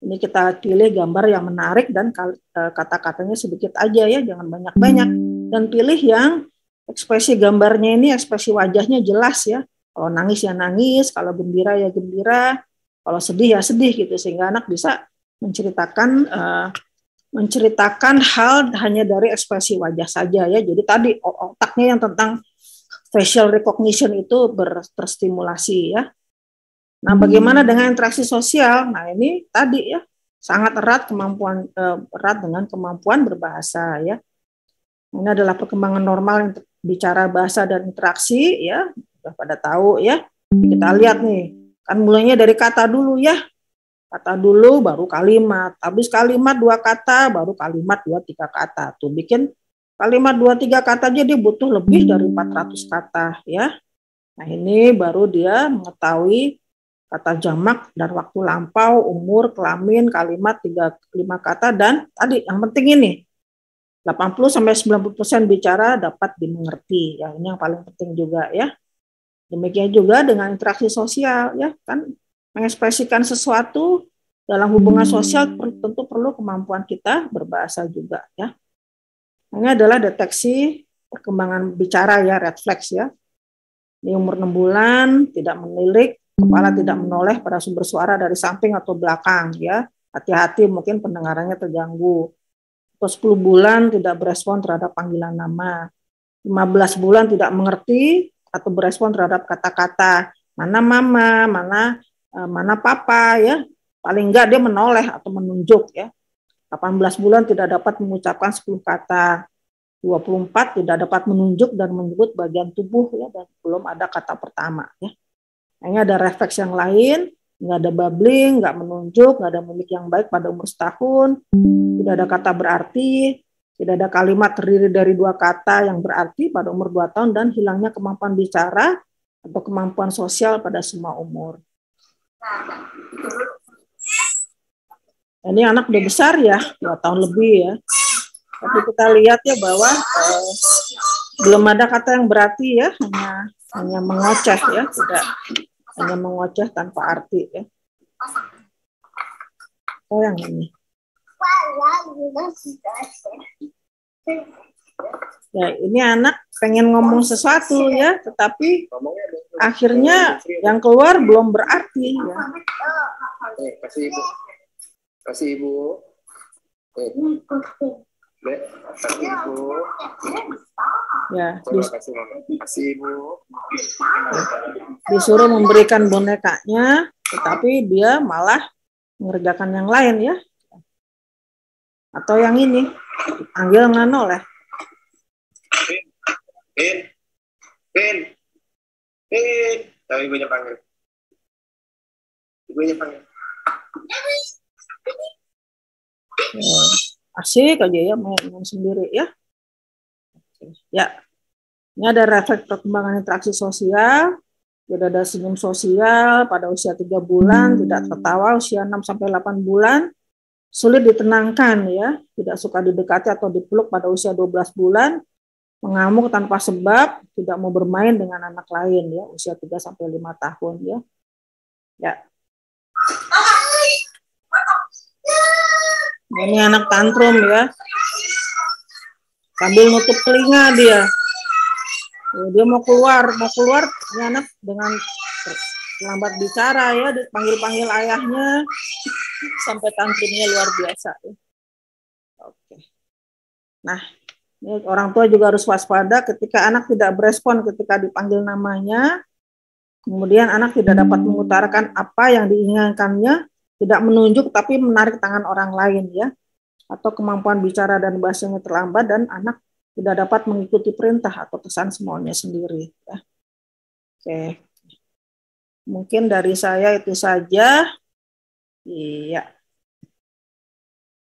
ini kita pilih gambar yang menarik dan kata-katanya sedikit aja ya, jangan banyak-banyak, dan pilih yang ekspresi gambarnya ini, ekspresi wajahnya jelas ya. Kalau nangis ya nangis, kalau gembira ya gembira, kalau sedih ya sedih gitu, sehingga anak bisa menceritakan hal hanya dari ekspresi wajah saja ya. Jadi tadi otaknya yang tentang facial recognition itu terstimulasi ya. Nah, bagaimana dengan interaksi sosial? Nah, ini tadi ya sangat erat dengan kemampuan berbahasa ya. Ini adalah perkembangan normal bicara, bahasa dan interaksi ya. Sudah pada tahu ya. Kita lihat nih, kan mulainya dari kata dulu ya. Kata dulu baru kalimat, habis kalimat 2 kata baru kalimat 2-3 kata. Tuh bikin kalimat 2-3 kata aja dia butuh lebih dari 400 kata ya. Nah ini baru dia mengetahui kata jamak dan waktu lampau, umur, kelamin, kalimat 3-5 kata, dan tadi yang penting ini 80-90% bicara dapat dimengerti ya. Ini yang paling penting juga ya. Demikian juga dengan interaksi sosial ya, kan mengekspresikan sesuatu dalam hubungan sosial tentu perlu kemampuan kita berbahasa juga ya. Ini adalah deteksi perkembangan bicara ya, red flags ya. Di umur 6 bulan tidak melirik, kepala tidak menoleh pada sumber suara dari samping atau belakang ya. Hati-hati mungkin pendengarannya terganggu. 10 bulan tidak berespon terhadap panggilan nama. 15 bulan tidak mengerti atau berespon terhadap kata-kata. Mana mama, mana papa ya. Paling enggak dia menoleh atau menunjuk ya. 18 bulan tidak dapat mengucapkan 10 kata. 24 tidak dapat menunjuk dan menyebut bagian tubuh ya, dan belum ada kata pertama ya. Ini ada refleks yang lain, nggak ada babbling, nggak menunjuk, nggak ada mimik yang baik pada umur setahun, tidak ada kata berarti, tidak ada kalimat terdiri dari 2 kata yang berarti pada umur 2 tahun, dan hilangnya kemampuan bicara atau kemampuan sosial pada semua umur. Ini anak udah besar ya, 2 tahun lebih ya. Tapi kita lihat ya bahwa belum ada kata yang berarti ya, hanya mengoceh ya, tidak hanya mengoceh tanpa arti ya. Oh yang ini. Ya ini anak pengen ngomong sesuatu ya, tetapi akhirnya yang keluar belum berarti ya. Kasih ibu. Kasih ibu. Kasih ibu. Ya, kasih ibu. Disuruh memberikan bonekanya, tetapi dia malah mengerjakan yang lain ya. Atau yang ini, panggil nggak noleh. Bin. Tapi ibunya panggil. Ibunya panggil. Ya, asik aja ya main sendiri ya. Ya, ini ada refleks perkembangan interaksi sosial. Tidak ada senyum sosial pada usia 3 bulan, tidak tertawa usia 6-8 bulan, sulit ditenangkan ya, tidak suka didekati atau dipeluk pada usia 12 bulan, mengamuk tanpa sebab, tidak mau bermain dengan anak lain ya, usia 3-5 tahun ya. Ya. Ini anak tantrum ya. Sambil nutup telinga dia. Dia mau keluar. Ini anak dengan lambat bicara ya, dipanggil-panggil ayahnya sampai tantrumnya luar biasa. Oke. Nah, ini orang tua juga harus waspada ketika anak tidak berespon ketika dipanggil namanya. Kemudian anak tidak dapat mengutarakan apa yang diinginkannya, tidak menunjuk tapi menarik tangan orang lain ya. Atau kemampuan bicara dan bahasanya terlambat dan anak tidak dapat mengikuti perintah atau pesan semaunya sendiri ya. Oke. Mungkin dari saya itu saja. Iya.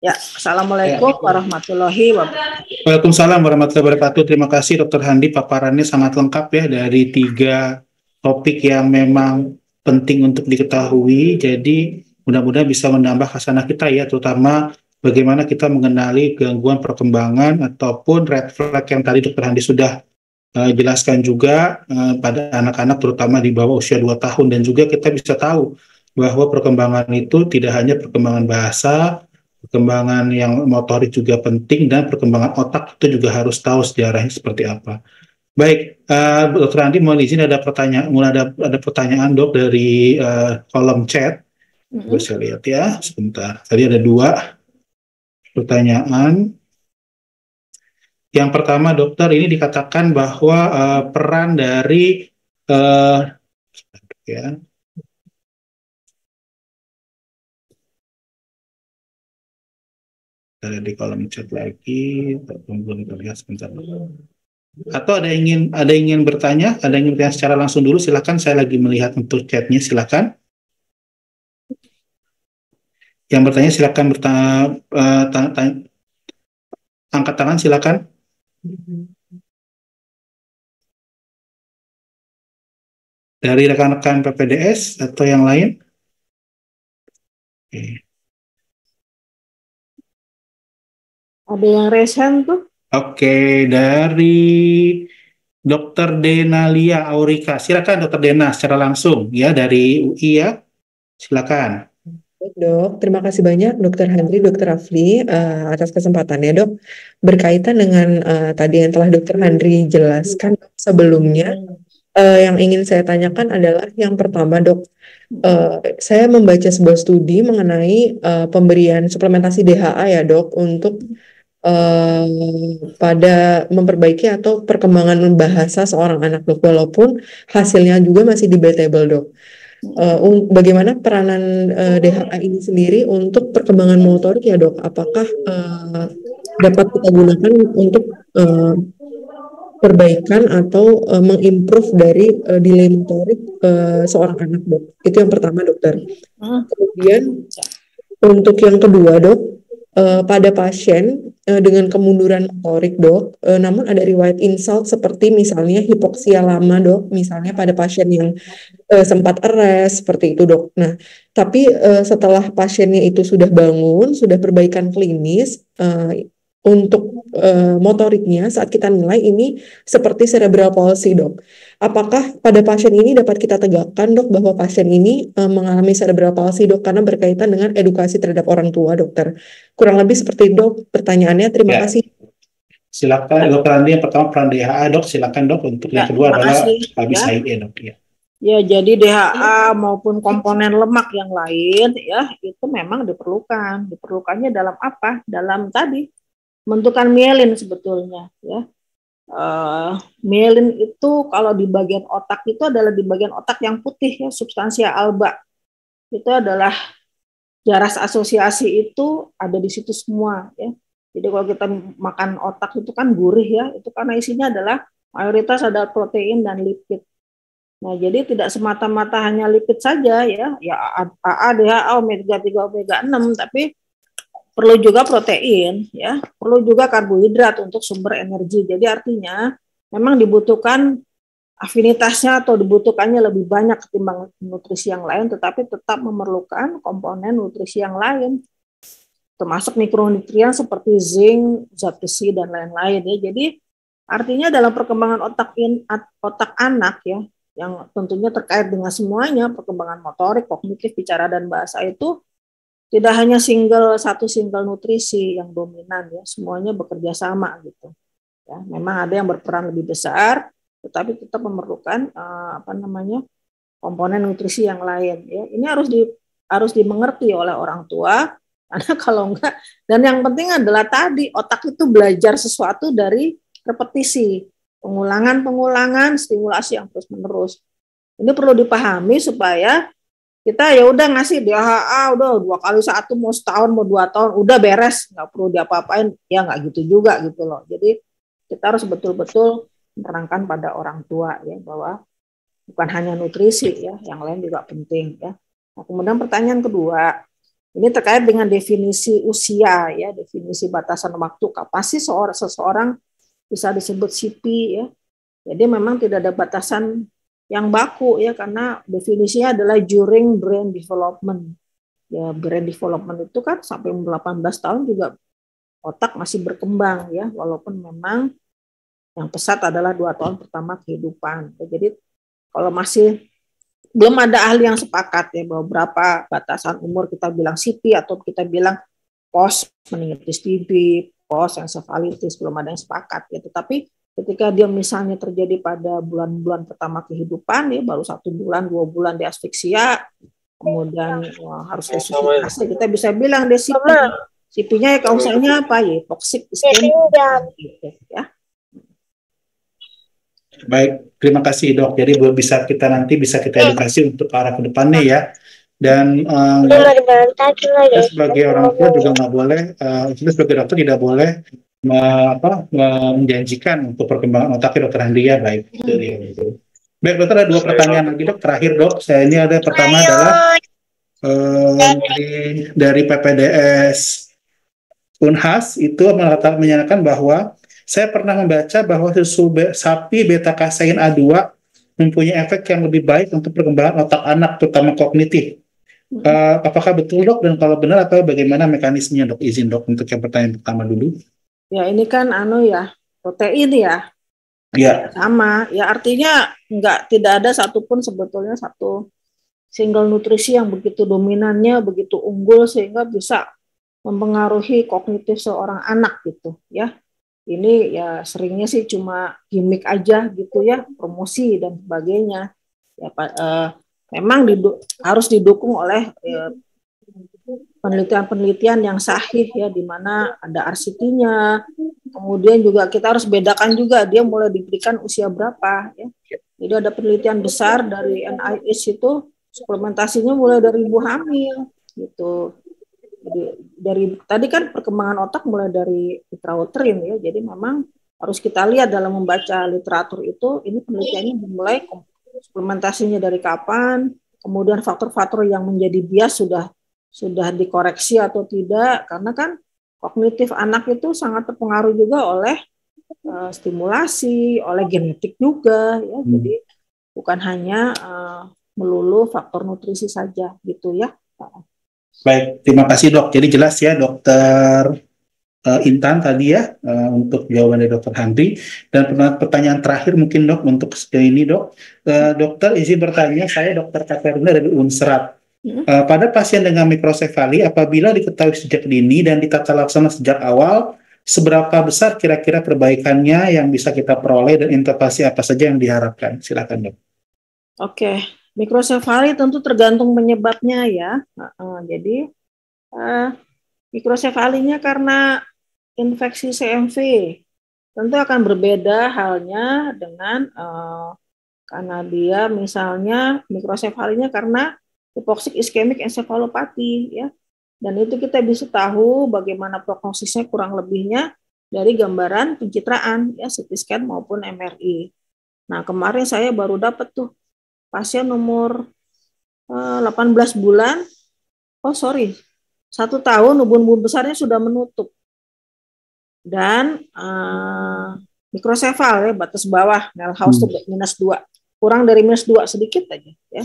Ya, Assalamualaikum warahmatullahi wabarakatuh. Waalaikumsalam warahmatullahi wabarakatuh. Terima kasih Dr. Handi, paparannya sangat lengkap ya dari 3 topik yang memang penting untuk diketahui. Jadi mudah-mudahan bisa menambah khasanah kita ya, terutama bagaimana kita mengenali gangguan perkembangan ataupun red flag yang tadi Dr. Handi sudah jelaskan juga pada anak-anak terutama di bawah usia 2 tahun, dan juga kita bisa tahu bahwa perkembangan itu tidak hanya perkembangan bahasa, perkembangan yang motorik juga penting, dan perkembangan otak itu juga harus tahu sejarahnya seperti apa. Baik, Dr. Andi mohon izin ada pertanyaan Dok dari kolom chat. Gue saya lihat ya, sebentar. Tadi ada 2 pertanyaan. Yang pertama dokter, ini dikatakan bahwa peran dari ya. Ada di kolom chat lagi, belum terlihat sebentar. Atau ada ingin bertanya, secara langsung dulu, silakan. Saya lagi melihat untuk chatnya, silakan. Yang bertanya silakan angkat tangan, silakan. Dari rekan-rekan PPDS atau yang lain? Oke. Ada yang resen tuh? Oke, dari Dr. Denalia Aurika. Silakan Dr. Dena secara langsung ya dari UI ya. Silakan. Baik, Dok, terima kasih banyak Dr. Henry, Dr. Rafli atas kesempatannya, Dok. Berkaitan dengan tadi yang telah Dr. Henry jelaskan sebelumnya, yang ingin saya tanyakan adalah yang pertama, Dok. Saya membaca sebuah studi mengenai pemberian suplementasi DHA ya, Dok, untuk pada memperbaiki atau perkembangan bahasa seorang anak, Dok, walaupun hasilnya juga masih debatable, Dok. Bagaimana peranan DHA ini sendiri untuk perkembangan motorik ya, Dok? Apakah dapat kita gunakan untuk perbaikan atau mengimprove dari delay motorik seorang anak, Dok? Itu yang pertama, dokter. Kemudian untuk yang kedua, Dok, pada pasien dengan kemunduran motorik, Dok, namun ada riwayat insult seperti misalnya hipoksia lama, Dok, misalnya pada pasien yang sempat eres seperti itu, Dok. Nah, tapi setelah pasiennya itu sudah bangun, sudah perbaikan klinis, untuk motoriknya saat kita nilai ini seperti cerebral palsy, Dok. Apakah pada pasien ini dapat kita tegakkan, Dok, bahwa pasien ini mengalami cerebral palsy, Dok, karena berkaitan dengan edukasi terhadap orang tua, dokter. Kurang lebih seperti itu, Dok, pertanyaannya. Terima kasih. Silakan, Dr. Andi, yang pertama peran DHA, Dok. Silakan, Dok. Untuk yang kedua adalah habis Dok. Ya, jadi DHA maupun komponen lemak yang lain ya itu memang diperlukan. Diperlukannya dalam apa? Dalam tadi pembentukan mielin sebetulnya ya. Mielin itu kalau di bagian otak itu adalah di bagian otak yang putih ya, substansia alba. Itu adalah jaras asosiasi itu ada di situ semua ya. Jadi kalau kita makan otak itu kan gurih ya, itu karena isinya adalah mayoritas ada protein dan lipid. Nah, jadi tidak semata-mata hanya lipid saja ya AA, DHA, omega 3, omega 6, tapi perlu juga protein ya, perlu juga karbohidrat untuk sumber energi. Jadi artinya memang dibutuhkan afinitasnya atau dibutuhkannya lebih banyak ketimbang nutrisi yang lain, tetapi tetap memerlukan komponen nutrisi yang lain, termasuk mikronutrien seperti zinc, zat besi dan lain-lain ya. Jadi artinya dalam perkembangan otak anak ya, yang tentunya terkait dengan semuanya, perkembangan motorik, kognitif, bicara dan bahasa itu tidak hanya satu single nutrisi yang dominan ya, semuanya bekerja sama gitu. Ya, memang ada yang berperan lebih besar, tetapi tetap memerlukan komponen nutrisi yang lain ya. Ini harus dimengerti oleh orang tua, karena kalau enggak, dan yang penting adalah tadi otak itu belajar sesuatu dari repetisi, pengulangan, stimulasi yang terus-menerus. Ini perlu dipahami supaya kita ya udah ngasih DHA udah 2 kali 1 mau setahun mau 2 tahun udah beres, nggak perlu diapa-apain, ya nggak gitu juga gitu loh. Jadi kita harus betul-betul menerangkan pada orang tua ya bahwa bukan hanya nutrisi ya, yang lain juga penting ya. Nah, kemudian pertanyaan kedua, ini terkait dengan definisi usia ya, definisi batasan waktu kapan sih seseorang bisa disebut CP ya. Jadi memang tidak ada batasan yang baku ya, karena definisinya adalah during brain development. Ya, brain development itu kan sampai 18 tahun juga otak masih berkembang ya, walaupun memang yang pesat adalah 2 tahun pertama kehidupan. Ya, jadi kalau masih belum ada ahli yang sepakat ya bahwa berapa batasan umur kita bilang CP atau kita bilang post meningitis TB, post encephalitis, belum ada yang sepakat ya. Tetapi ketika dia misalnya terjadi pada bulan-bulan pertama kehidupan ya, baru 1 bulan 2 bulan dia asfiksia, kemudian harus resusitasi, kita bisa bilang dia CP. CP-nya ya kausanya apa ya, toxic ischemic gitu ya. Baik, terima kasih dok. Jadi bisa kita edukasi untuk arah ke depannya ya. Dan kita sebagai orang tua juga nggak boleh, kita sebagai dokter tidak boleh menjanjikan untuk perkembangan otaknya dokter Andrea. Baik, itu dia. Baik dokter, ada 2 pertanyaan lagi dok. Terakhir dok, ini ada pertama adalah dari PPDS Unhas itu menyatakan bahwa saya pernah membaca bahwa susu sapi beta kasein A2 mempunyai efek yang lebih baik untuk perkembangan otak anak, terutama kognitif. Apakah betul dok? Dan kalau benar, atau bagaimana mekanismenya dok? Izin dok untuk yang pertanyaan pertama dulu. Ya ini kan protein ya. Ya. Sama. Ya artinya tidak ada satupun sebetulnya satu single nutrisi yang begitu dominannya, begitu unggul sehingga bisa mempengaruhi kognitif seorang anak gitu ya. Ini ya seringnya sih cuma gimmick aja gitu ya, promosi dan sebagainya. Ya, memang harus didukung oleh penelitian-penelitian yang sahih ya, di mana ada RCT-nya. Kemudian juga kita harus bedakan juga dia mulai diberikan usia berapa ya. Jadi ada penelitian besar dari NIH itu suplementasinya mulai dari ibu hamil gitu. Jadi tadi kan perkembangan otak mulai dari intrautrin ya, jadi memang harus kita lihat dalam membaca literatur itu, ini penelitiannya dimulai suplementasinya dari kapan, kemudian faktor-faktor yang menjadi bias sudah dikoreksi atau tidak, karena kan kognitif anak itu sangat terpengaruh juga oleh stimulasi, oleh genetik juga ya, jadi bukan hanya melulu faktor nutrisi saja gitu ya. Baik, terima kasih dok. Jadi jelas ya dokter Intan tadi ya untuk jawaban dari dokter Handri. Dan pertanyaan terakhir mungkin dok untuk ini dok. Dokter izin bertanya, saya dokter Katerina dari Unsrat. Pada pasien dengan mikrosefali, apabila diketahui sejak dini dan ditata laksana sejak awal, seberapa besar kira-kira perbaikannya yang bisa kita peroleh dan intervensi apa saja yang diharapkan? Silakan dok. Oke. Mikrosefali tentu tergantung penyebabnya ya. Jadi mikrosefalinya karena infeksi CMV tentu akan berbeda halnya dengan karena dia misalnya mikrosefalinya karena hipoksik iskemik ensefalopati ya. Dan itu kita bisa tahu bagaimana prognosisnya kurang lebihnya dari gambaran pencitraan ya, CT scan maupun MRI. Nah, kemarin saya baru dapat tuh pasien nomor 18 bulan, 1 tahun, ubun-ubun besarnya sudah menutup. Dan mikrosefal ya, batas bawah, Nelhaus itu -2, kurang dari -2 sedikit aja ya.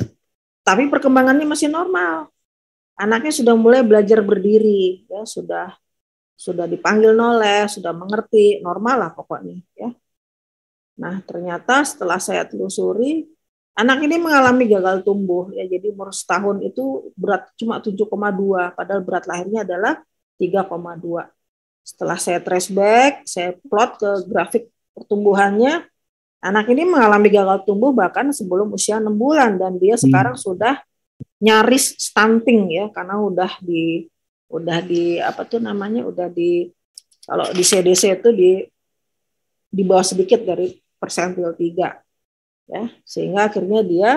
Tapi perkembangannya masih normal. Anaknya sudah mulai belajar berdiri, ya sudah dipanggil noleh, sudah mengerti, normal lah pokoknya ya. Nah ternyata setelah saya telusuri, Anak ini mengalami gagal tumbuh ya, jadi umur setahun itu berat cuma 7,2, padahal berat lahirnya adalah 3,2. Setelah saya trace back, saya plot ke grafik pertumbuhannya, anak ini mengalami gagal tumbuh bahkan sebelum usia 6 bulan dan dia sekarang sudah nyaris stunting ya, karena udah di apa tuh namanya, kalau di CDC itu di bawah sedikit dari persentil 3. Ya, sehingga akhirnya dia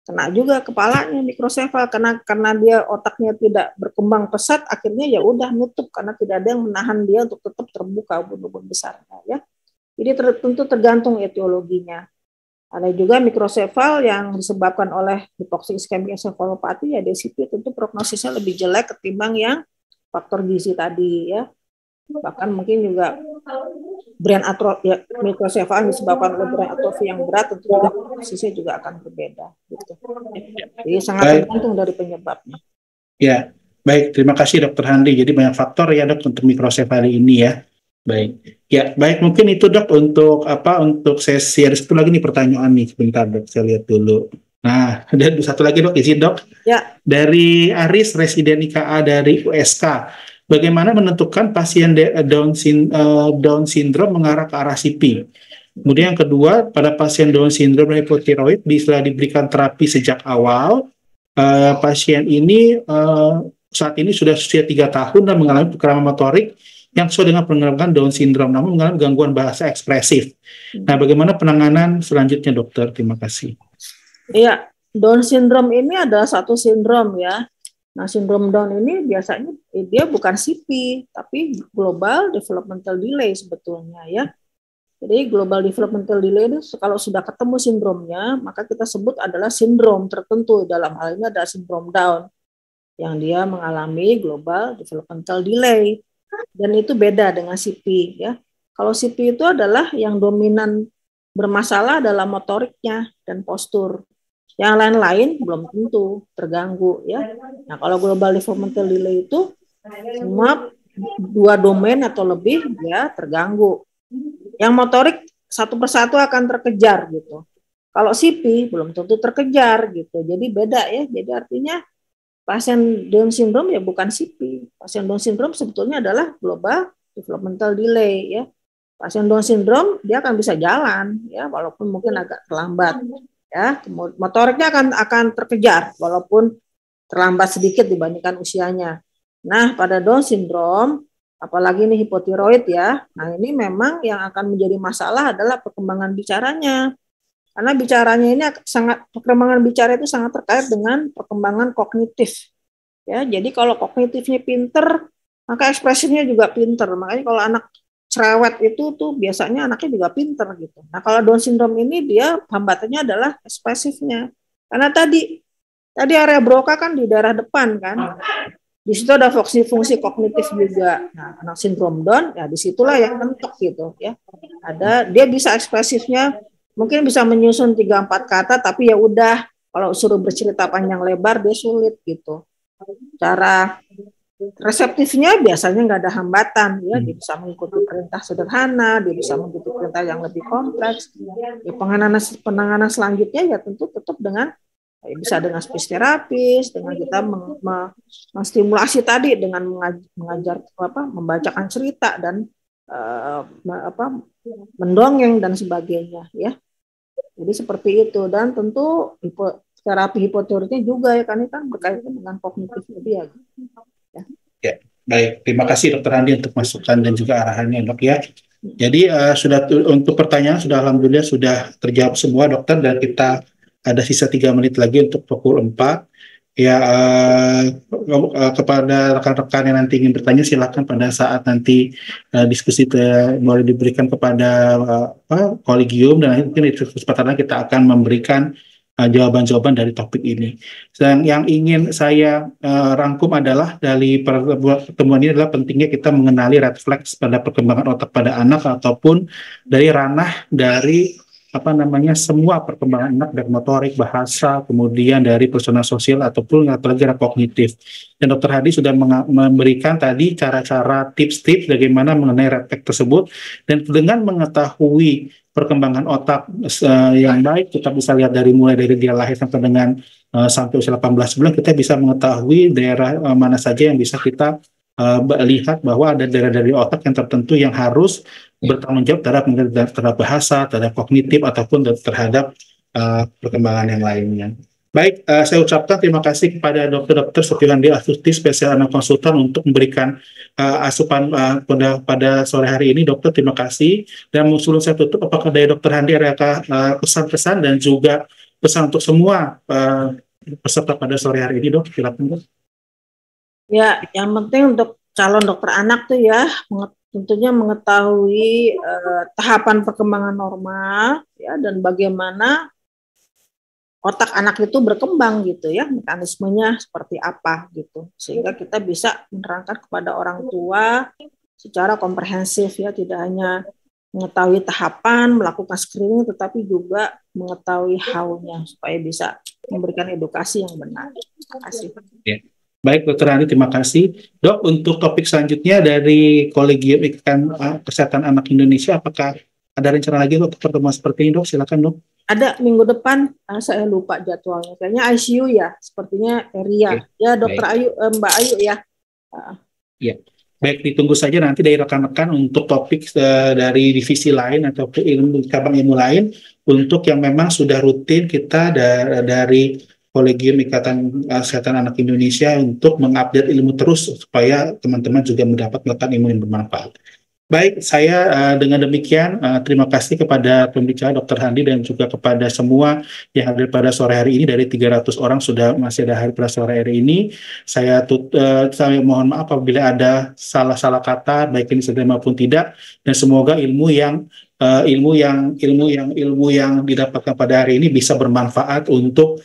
kena juga kepalanya mikrosefal karena dia otaknya tidak berkembang pesat, akhirnya ya udah nutup karena tidak ada yang menahan dia untuk tetap terbuka ubun-ubun besarnya ya. Jadi tentu tergantung etiologinya. Ada juga mikrosefal yang disebabkan oleh hipoksik iskemik ensefalopati ya, DCP, tentu prognosisnya lebih jelek ketimbang yang faktor gizi tadi ya. Bahkan mungkin juga brain atrophy ya, mikrosefal disebabkan oleh brain atrophy yang berat, tentu juga prosesnya juga akan berbeda gitu. Jadi sangat tergantung dari penyebabnya. Ya, baik, terima kasih Dokter Handi. Jadi banyak faktor ya Dok untuk mikrosefali ini ya. Baik. Ya, baik, mungkin itu Dok untuk sesi. Ada satu lagi nih pertanyaan nih, sebentar Dok, saya lihat dulu. Nah, ada satu lagi Dok, izin Dok. Ya. Dari Aris, residen IKA dari USK. Bagaimana menentukan pasien Down syndrome mengarah ke arah CP? Kemudian yang kedua, pada pasien Down syndrome dan hipotiroid bisa diberikan terapi sejak awal. Pasien ini saat ini sudah usia 3 tahun dan mengalami kekurangan motorik yang sesuai dengan pengembangan Down syndrome, namun mengalami gangguan bahasa ekspresif. Nah, bagaimana penanganan selanjutnya, Dokter? Terima kasih. Iya, Down syndrome ini adalah satu sindrom ya. Nah, sindrom Down ini biasanya dia bukan CP, tapi Global Developmental Delay sebetulnya ya. Jadi Global Developmental Delay itu kalau sudah ketemu sindromnya, maka kita sebut adalah sindrom tertentu. Dalam hal ini adalah sindrom Down, yang dia mengalami Global Developmental Delay. Dan itu beda dengan CP ya. Kalau CP itu adalah yang dominan bermasalah dalam motoriknya dan postur. Yang lain-lain belum tentu terganggu ya. Nah, kalau global developmental delay itu semua 2 domain atau lebih ya terganggu. Yang motorik satu persatu akan terkejar gitu. Kalau CP belum tentu terkejar gitu. Jadi beda ya. Jadi artinya pasien Down syndrome ya bukan CP. Pasien Down syndrome sebetulnya adalah global developmental delay ya. Pasien Down syndrome dia akan bisa jalan ya, walaupun mungkin agak terlambat. Ya, motoriknya akan terkejar walaupun terlambat sedikit dibandingkan usianya. Nah, pada Down syndrome, apalagi ini hipotiroid ya, nah ini memang yang akan menjadi masalah adalah perkembangan bicaranya. Karena bicaranya ini perkembangan bicara itu sangat terkait dengan perkembangan kognitif. Ya, jadi kalau kognitifnya pinter, maka ekspresinya juga pinter. Makanya kalau anak cerewet itu tuh biasanya anaknya juga pinter gitu. Nah, kalau Down syndrome ini dia hambatannya adalah ekspresifnya. Karena tadi area Broca kan di daerah depan kan. Di situ ada fungsi kognitif juga. Nah, anak sindrom Down ya disitulah yang mentok gitu ya. Dia bisa ekspresifnya mungkin bisa menyusun 3-4 kata, tapi ya udah kalau suruh bercerita panjang lebar dia sulit gitu. Cara reseptifnya biasanya nggak ada hambatan ya, dia bisa mengikuti perintah sederhana, dia bisa mengikuti perintah yang lebih kompleks. Ya, penanganan selanjutnya ya tentu tetap dengan bisa dengan speech terapis, dengan kita menstimulasi tadi dengan mengajar membacakan cerita dan mendongeng dan sebagainya ya. Jadi seperti itu, dan tentu terapi hipotiroidnya juga ya, karena kan berkaitan dengan kognitifnya dia. Ya, baik. Terima kasih Dokter Handi untuk masukan dan juga arahannya Dok ya. Jadi untuk pertanyaan alhamdulillah sudah terjawab semua Dokter, dan kita ada sisa 3 menit lagi untuk pukul 4. Ya, kepada rekan-rekan yang nanti ingin bertanya silakan pada saat nanti diskusi boleh diberikan kepada kolegium, dan mungkin di kesempatan kita akan memberikan jawaban-jawaban dari topik ini. Yang ingin saya rangkum adalah dari pertemuan ini adalah pentingnya kita mengenali red flags pada perkembangan otak pada anak ataupun dari ranah dari semua perkembangan anak dari motorik, bahasa, kemudian dari personal sosial ataupun apalagi kognitif. Dan Dr. Hadi sudah memberikan tadi cara-cara tips-tips bagaimana mengenai refleks tersebut, dan dengan mengetahui perkembangan otak yang baik, kita bisa lihat mulai dari dia lahir sampai dengan sampai usia 18 bulan, kita bisa mengetahui daerah mana saja yang bisa kita lihat bahwa ada daerah dari otak yang tertentu yang harus bertanggung jawab terhadap bahasa, terhadap kognitif, ataupun terhadap perkembangan yang lainnya. Baik, saya ucapkan terima kasih kepada Dr. Setiohandi Astuti, spesial anak konsultan, untuk memberikan asupan pada sore hari ini. Dokter, terima kasih. Dan sebelum saya tutup, apakah dari Dr. Handi ada pesan-pesan dan juga pesan untuk semua peserta pada sore hari ini, Dok? Silakan, Dok. Ya, yang penting untuk calon dokter anak tuh ya, tentunya mengetahui tahapan perkembangan normal ya, dan bagaimana otak anak itu berkembang gitu ya, mekanismenya seperti apa gitu, sehingga kita bisa menerangkan kepada orang tua secara komprehensif ya, tidak hanya mengetahui tahapan, melakukan screening, tetapi juga mengetahui how-nya supaya bisa memberikan edukasi yang benar. Terima kasih. Yeah. Baik, Dr. Handi, terima kasih. Dok, untuk topik selanjutnya dari Kolegium Ikatan Kesehatan Anak Indonesia, apakah ada rencana lagi untuk pertemuan seperti ini, Dok? Silakan, Dok. Ada minggu depan, saya lupa jadwalnya. Kayaknya ICU ya, sepertinya area. Okay. Ya, Dr. Ayu, Mbak Ayu ya. Ya, baik, ditunggu saja nanti dari rekan-rekan untuk topik dari divisi lain atau cabang ilmu lain, untuk yang memang sudah rutin kita dari Kolegium Ikatan Kesehatan Anak Indonesia, untuk mengupdate ilmu terus supaya teman-teman juga mendapatkan ilmu yang bermanfaat. Baik, saya dengan demikian terima kasih kepada pembicara Dr. Handi dan juga kepada semua yang hadir pada sore hari ini. Dari 300 orang masih ada hadir pada sore hari ini. Saya mohon maaf apabila ada salah-salah kata, baik ini sedang maupun tidak, dan semoga ilmu yang didapatkan pada hari ini bisa bermanfaat untuk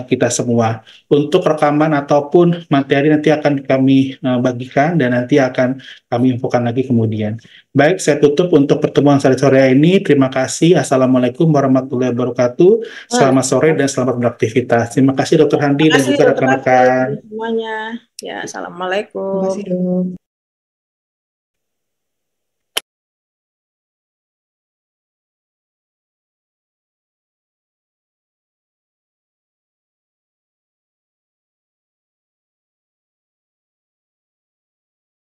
kita semua. Untuk rekaman ataupun materi nanti akan kami bagikan dan nanti akan kami infokan lagi kemudian. Baik, saya tutup untuk pertemuan sore ini. Terima kasih. Assalamualaikum warahmatullahi wabarakatuh. Selamat sore dan selamat beraktivitas. Terima kasih Dr. Handi dan juga rekan-rekan semuanya. Ya, assalamualaikum. Terima kasih, Dok.